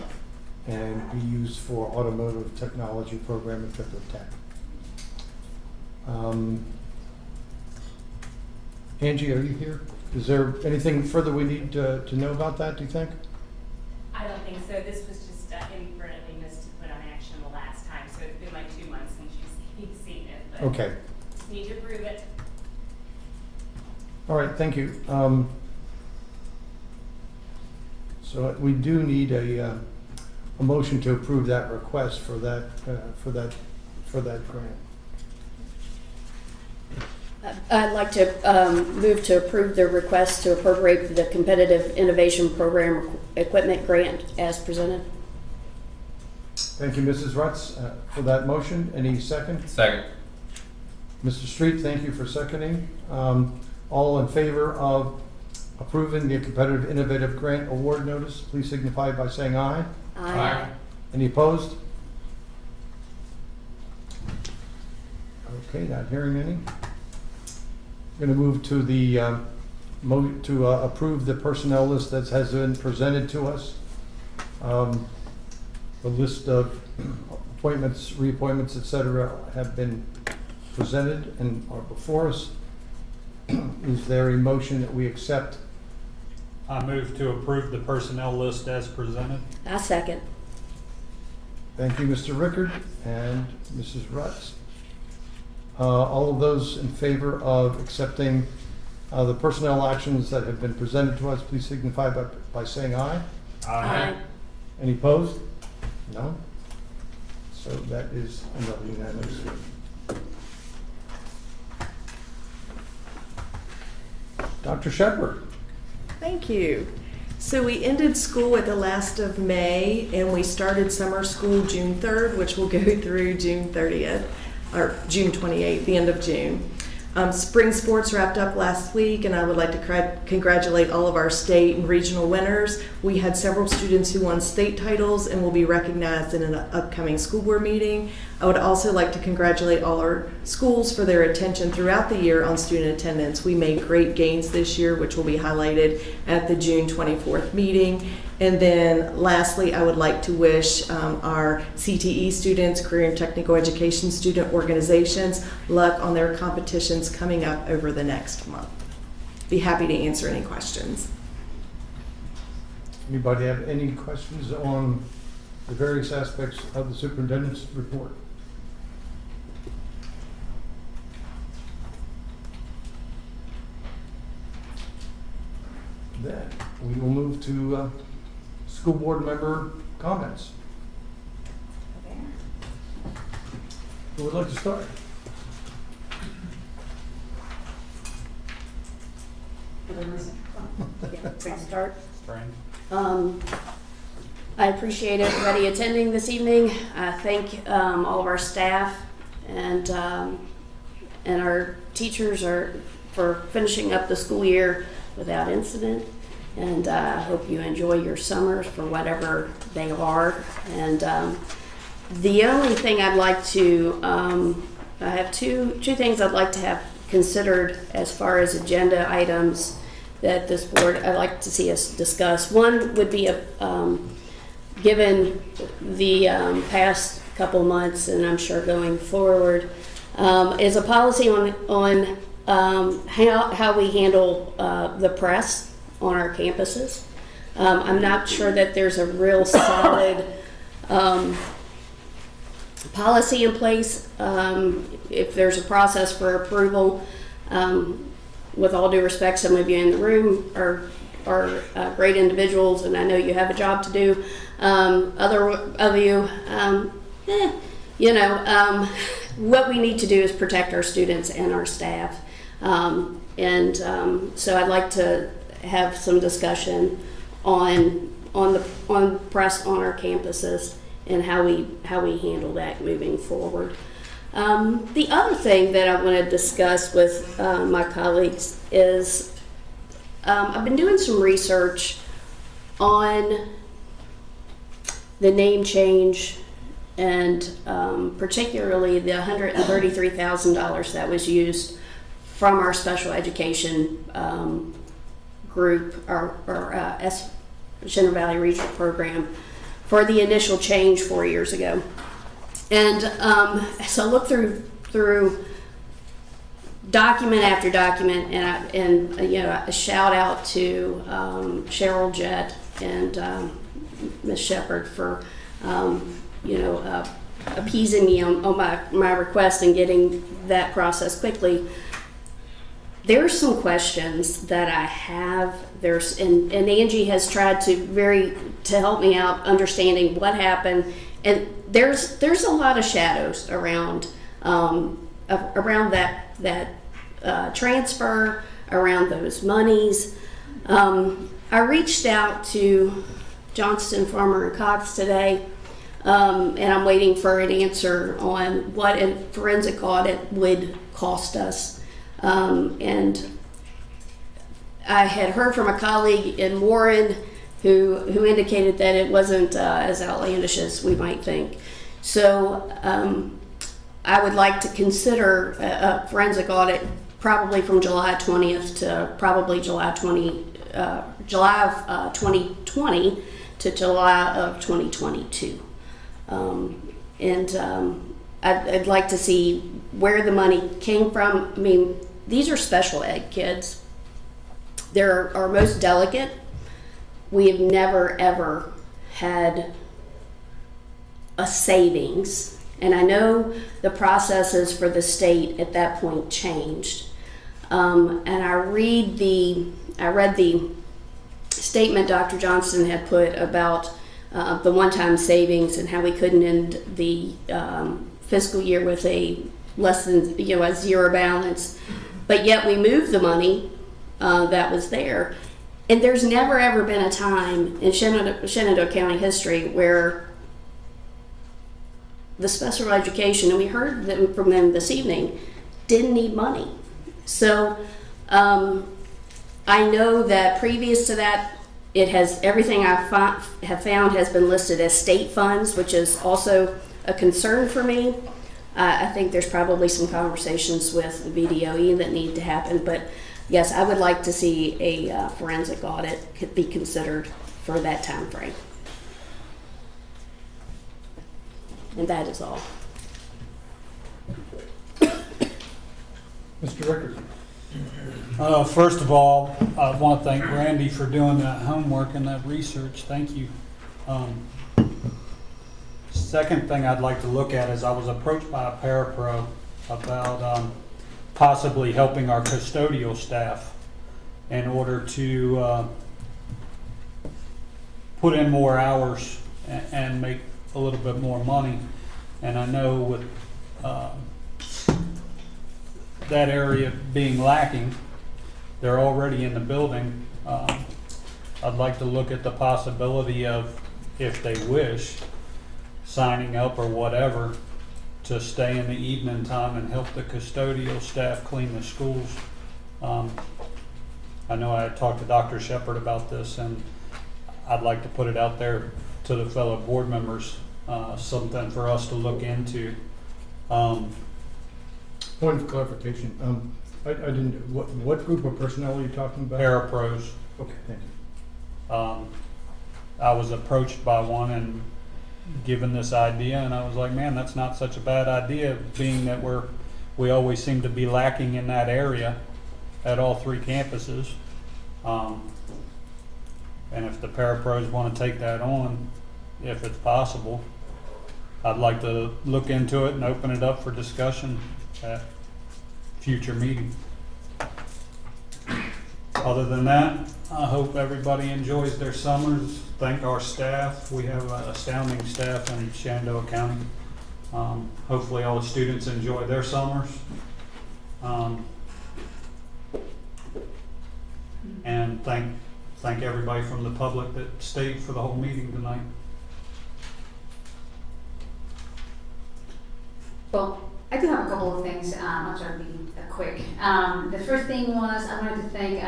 and be used for automotive technology program at Fifth Tech. Angie, are you here? Is there anything further we need to know about that, do you think? I don't think so. This was just inadvertently missed to put on action the last time, so it's been like 2 months since you've seen it. But Okay. just need to approve it. All right, thank you. So we do need a motion to approve that request for that grant. I'd like to move to approve the request to appropriate the Competitive Innovation Program Equipment Grant as presented. Thank you, Mrs. Rutz, for that motion. Any second? Second. Mr. Street, thank you for seconding. All in favor of approving the Competitive Innovative Grant Award Notice, please signify by saying aye. Aye. Any opposed? Okay, not hearing any. Going to move to the approve the personnel list that has been presented to us. The list of appointments, reappointments, etc., have been presented and are before us. Is there a motion that we accept? I move to approve the personnel list as presented. I second. Thank you, Mr. Rickard and Mrs. Rutz. All of those in favor of accepting the personnel actions that have been presented to us, please signify by saying aye. Aye. Any opposed? No? So that is another unanimous. Dr. Shepard. Thank you. So we ended school at the last of May, and we started summer school June 3rd, which will go through June 30th, or June 28th, the end of June. Spring sports wrapped up last week, and I would like to congratulate all of our state and regional winners. We had several students who won state titles and will be recognized in an upcoming school board meeting. I would also like to congratulate all our schools for their attention throughout the year on student attendance. We made great gains this year, which will be highlighted at the June 24th meeting. And then lastly, I would like to wish our CTE students, career and technical education student organizations, luck on their competitions coming up over the next month. Be happy to answer any questions. Anybody have any questions on the various aspects of the superintendent's report? Then we will move to school board member comments. Who would like to start? Start. I appreciate everybody attending this evening. I thank all of our staff and our teachers for finishing up the school year without incident. And I hope you enjoy your summers for whatever they are. And the only thing I'd like to, I have two things I'd like to have considered as far as agenda items that this board, I'd like to see us discuss. One would be, given the past couple months, and I'm sure going forward, is a policy on how we handle the press on our campuses. I'm not sure that there's a real solid policy in place. If there's a process for approval, with all due respect, some of you in the room are great individuals, and I know you have a job to do. Other of you, what we need to do is protect our students and our staff. So I'd like to have some discussion on press on our campuses and how we handle that moving forward. The other thing that I want to discuss with my colleagues is I've been doing some research on the name change and particularly the $133,000 that was used from our special education group, our Shenandoah Valley Regional Program, for the initial change 4 years ago. And so I looked through document after document, and a shout out to Cheryl Jett and Ms. Shepard for appeasing me on my request and getting that process quickly. There's some questions that I have. And Angie has tried to help me out understanding what happened. And there's a lot of shadows around that transfer, around those monies. I reached out to Johnston, Farmer, and Cox today, and I'm waiting for an answer on what a forensic audit would cost us. And I had heard from a colleague in Warren who indicated that it wasn't as outlandish as we might think. So I would like to consider a forensic audit probably from July 20th to probably July of 2020 to July of 2022. I'd like to see where the money came from. I mean, these are special ed kids. They're our most delicate. We have never, ever had a savings. And I know the processes for the state at that point changed. And I read the statement Dr. Johnston had put about the one-time savings and how we couldn't end the fiscal year with a less than a zero balance, but yet we moved the money that was there. And there's never ever been a time in Shenandoah County history where the special education, and we heard from them this evening, didn't need money. So I know that previous to that, it has, everything I have found has been listed as state funds, which is also a concern for me. I think there's probably some conversations with the BDOE that need to happen, but yes, I would like to see a forensic audit could be considered for that time frame. And that is all. Mr. Rickard. First of all, I want to thank Randy for doing that homework and that research. Thank you. Second thing I'd like to look at is I was approached by a parapro about possibly helping our custodial staff in order to put in more hours and make a little bit more money. And I know with that area being lacking, they're already in the building. I'd like to look at the possibility of, if they wish, signing up or whatever to stay in the evening time and help the custodial staff clean the schools. I know I had talked to Dr. Shepard about this, and I'd like to put it out there to the fellow board members, something for us to look into. Point of clarification. I didn't. What group of personnel are you talking about? Parapros. Okay, thank you. I was approached by one and given this idea, and I was like, man, that's not such a bad idea, being that we always seem to be lacking in that area at all three campuses. And if the parapros want to take that on, if it's possible, I'd like to look into it and open it up for discussion at future meeting. Other than that, I hope everybody enjoys their summers. Thank our staff. We have an astounding staff in Shenandoah County. Hopefully all the students enjoy their summers. And thank everybody from the public that stayed for the whole meeting tonight. Well, I do have a couple of things. I'll try to be quick. The first thing was I wanted to thank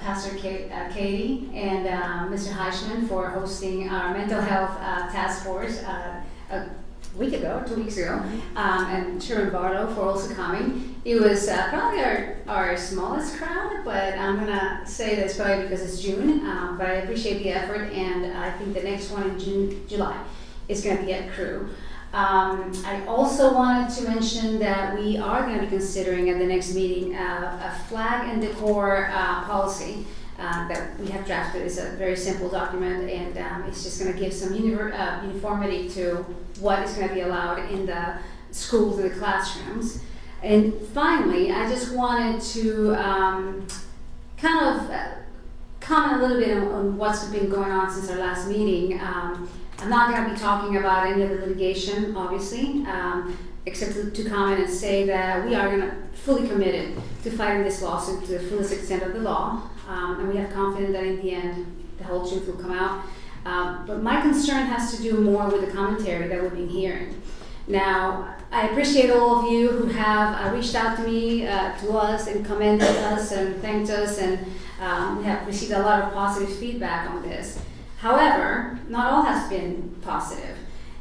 Pastor Katie and Mr. Heischman for hosting our mental health task force a week ago, 2 weeks ago, and Sharon Barlow for also coming. It was probably our smallest crowd, but I'm going to say that's probably because it's June, but I appreciate the effort, and I think the next one in July is going to be at Crew. I also wanted to mention that we are going to be considering at the next meeting a flag and decor policy that we have drafted. It's a very simple document, and it's just going to give some uniformity to what is going to be allowed in the schools and the classrooms. And finally, I just wanted to kind of comment a little bit on what's been going on since our last meeting. I'm not going to be talking about any of the litigation, obviously, except to comment and say that we are fully committed to fighting this lawsuit to the fullest extent of the law, and we have confidence that in the end the whole truth will come out. But my concern has to do more with the commentary that we've been hearing. Now, I appreciate all of you who have reached out to me, to us, and commended us and thanked us, and we have received a lot of positive feedback on this. However, not all has been positive.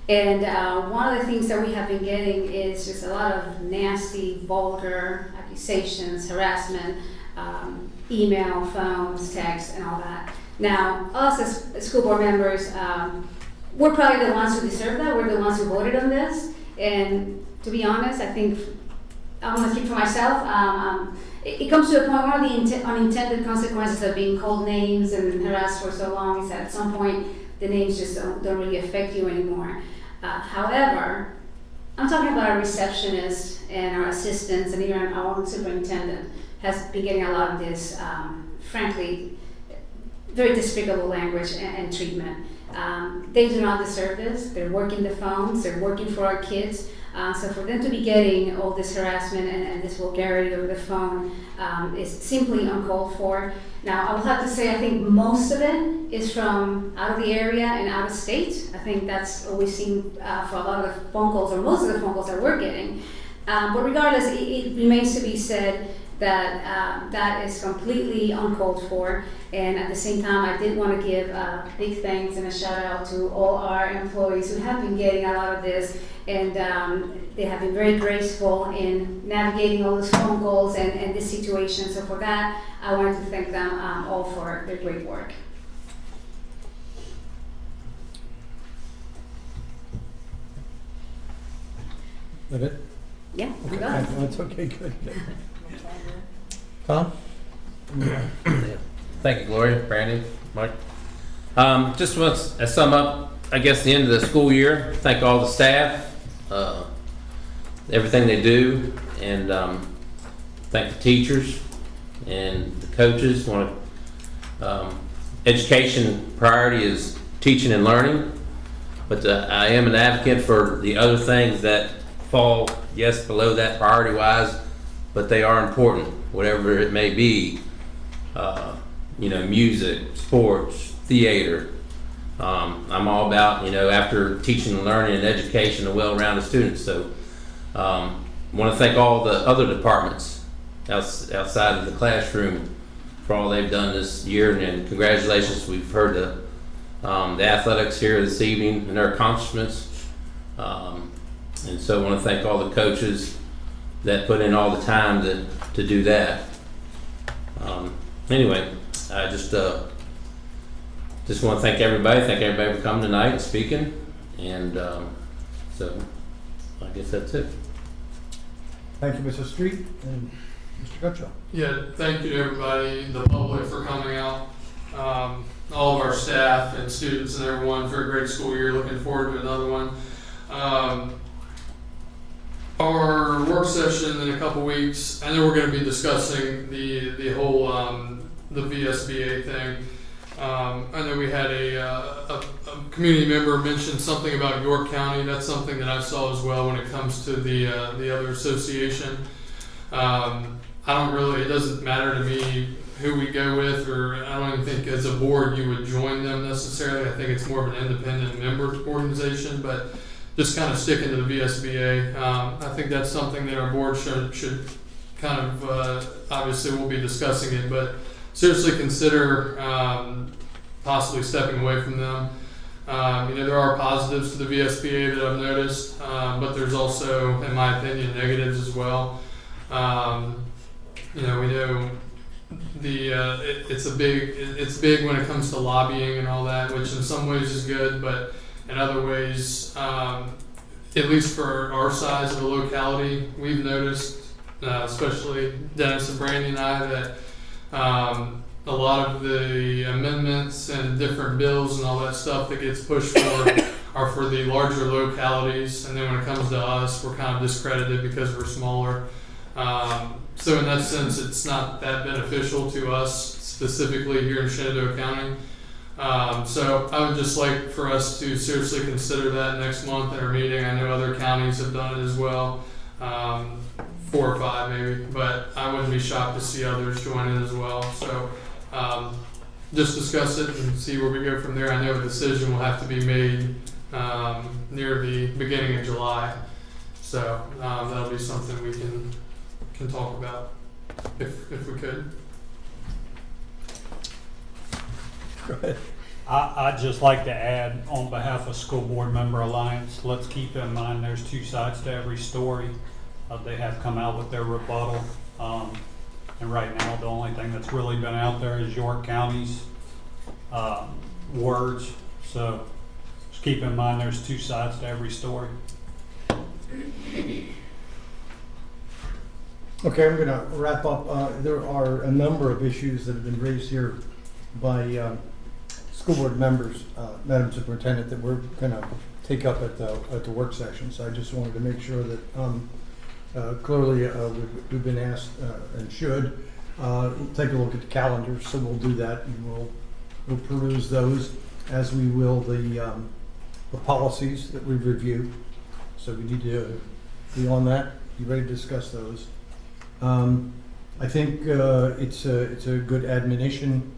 And one of the things that we have been getting is just a lot of nasty, vulgar accusations, harassment, email, phones, texts, and all that. Now, us as school board members, we're probably the ones who deserve that. We're the ones who voted on this. And to be honest, I think, I'm going to speak for myself, it comes to a point, one of the unintended consequences of being called names and harassed for so long is that at some point the names just don't really affect you anymore. However, I'm talking about our receptionist and our assistants and even our own superintendent has been getting a lot of this, frankly, very despicable language and treatment. They do not deserve this. They're working the phones, they're working for our kids. So for them to be getting all this harassment and this vulgarity over the phone is simply uncalled for. Now, I will have to say, I think most of it is from out of the area and out of state. I think that's what we've seen for a lot of the phone calls, or most of the phone calls that we're getting. But regardless, it remains to be said, that that is completely uncalled for. And at the same time, I did want to give big thanks and a shout out to all our employees who have been getting a lot of this, and they have been very graceful in navigating all those phone calls and this situation. So for that, I wanted to thank them all for their great work. Is that it? Yeah, Okay, I'm done. that's okay, good. Tom? Thank you, Gloria, Brandon, Mike. Just want to sum up, I guess, the end of the school year. Thank all the staff, everything they do, and thank the teachers and the coaches. Education priority is teaching and learning, but I am an advocate for the other things that fall, yes, below that priority-wise, but they are important, whatever it may be. You know, music, sports, theater. I'm all about, you know, after teaching and learning and education, a well-rounded student. So want to thank all the other departments outside of the classroom for all they've done this year, and congratulations. We've heard the athletics here this evening and their accomplishments. And so I want to thank all the coaches that put in all the time to do that. Anyway, I just want to thank everybody. Thank everybody for coming tonight and speaking. And so I guess that's it. Thank you, Mr. Street and Mr. Gutschall. Yeah, thank you to everybody, the public, for coming out. All of our staff and students and everyone for a great school year. Looking forward to another one. Our work session in a couple weeks, I know we're going to be discussing the whole the VSBA thing. I know we had a community member mention something about York County. That's something that I saw as well when it comes to the other association. It doesn't matter to me who we go with, or I don't even think as a board you would join them necessarily. I think it's more of an independent member organization, but just kind of sticking to the VSBA. I think that's something that our board should kind of, obviously we'll be discussing it, but seriously consider possibly stepping away from them. There are positives to the VSBA that I've noticed, but there's also, in my opinion, negatives as well. We know it's big when it comes to lobbying and all that, which in some ways is good, but in other ways, at least for our size of the locality, we've noticed, especially Dennis and Brandy and I, that a lot of the amendments and different bills and all that stuff that gets pushed for are for the larger localities, and then when it comes to us, we're kind of discredited because we're smaller. So in that sense, it's not that beneficial to us specifically here in Shenandoah County. So I would just like for us to seriously consider that next month at our meeting. I know other counties have done it as well, 4 or 5 maybe, but I wouldn't be shocked to see others join in as well. So just discuss it and see where we go from there. I know a decision will have to be made near the beginning of July, so that'll be something we can talk about if we could. Go ahead. I'd just like to add, on behalf of School Board Member Alliance, let's keep in mind there's 2 sides to every story. They have come out with their rebuttal, and right now the only thing that's really been out there is York County's words. So just keep in mind there's 2 sides to every story. Okay, I'm going to wrap up. There are a number of issues that have been raised here by school board members, Madam Superintendent, that we're going to take up at the work session. So I just wanted to make sure that clearly we've been asked and should take a look at the calendars. So we'll do that, and we'll peruse those as we will the policies that we've reviewed. So we need to be on that. You ready to discuss those? I think it's a good admonition,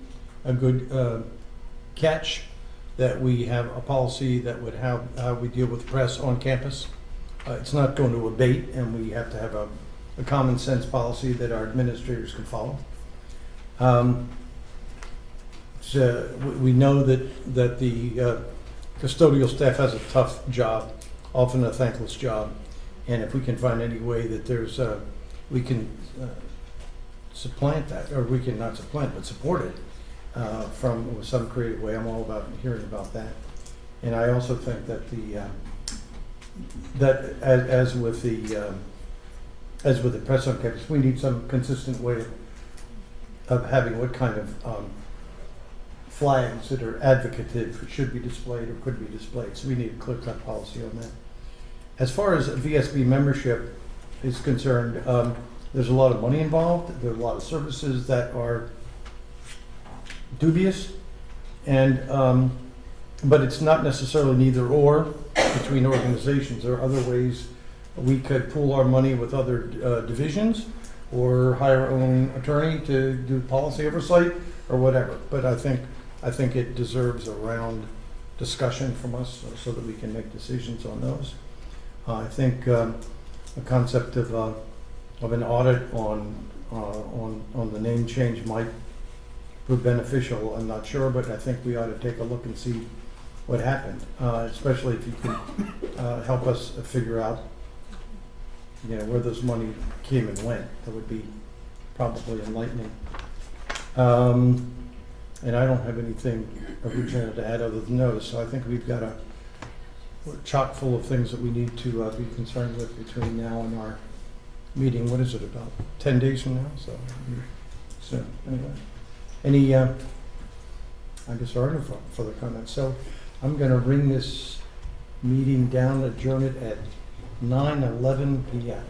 a good catch that we have a policy that would have how we deal with press on campus. It's not going to abate, and we have to have a common sense policy that our administrators can follow. So we know that the custodial staff has a tough job, often a thankless job, and if we can find any way that we can supplant that, or we can not supplant, but support it from some creative way. I'm all about hearing about that. And I also think that as with the press on campus, we need some consistent way of having what kind of flags that are advocative should be displayed or could be displayed. So we need a clear-cut policy on that. As far as VSB membership is concerned, there's a lot of money involved. There are a lot of services that are dubious, and but it's not necessarily neither or between organizations. There are other ways we could pool our money with other divisions, or hire our own attorney to do policy oversight, or whatever. But I think it deserves a round discussion from us so that we can make decisions on those. I think the concept of an audit on the name change might prove beneficial. I'm not sure, but I think we ought to take a look and see what happened, especially if you can help us figure out, where this money came and went. That would be probably enlightening. And I don't have anything original to add other than those. So I think we're chock full of things that we need to be concerned with between now and our meeting. What is it, about 10 days from now? So anyway, I guess there are no further comments. So I'm going to bring this meeting down, adjourn it at 9:11 p.m.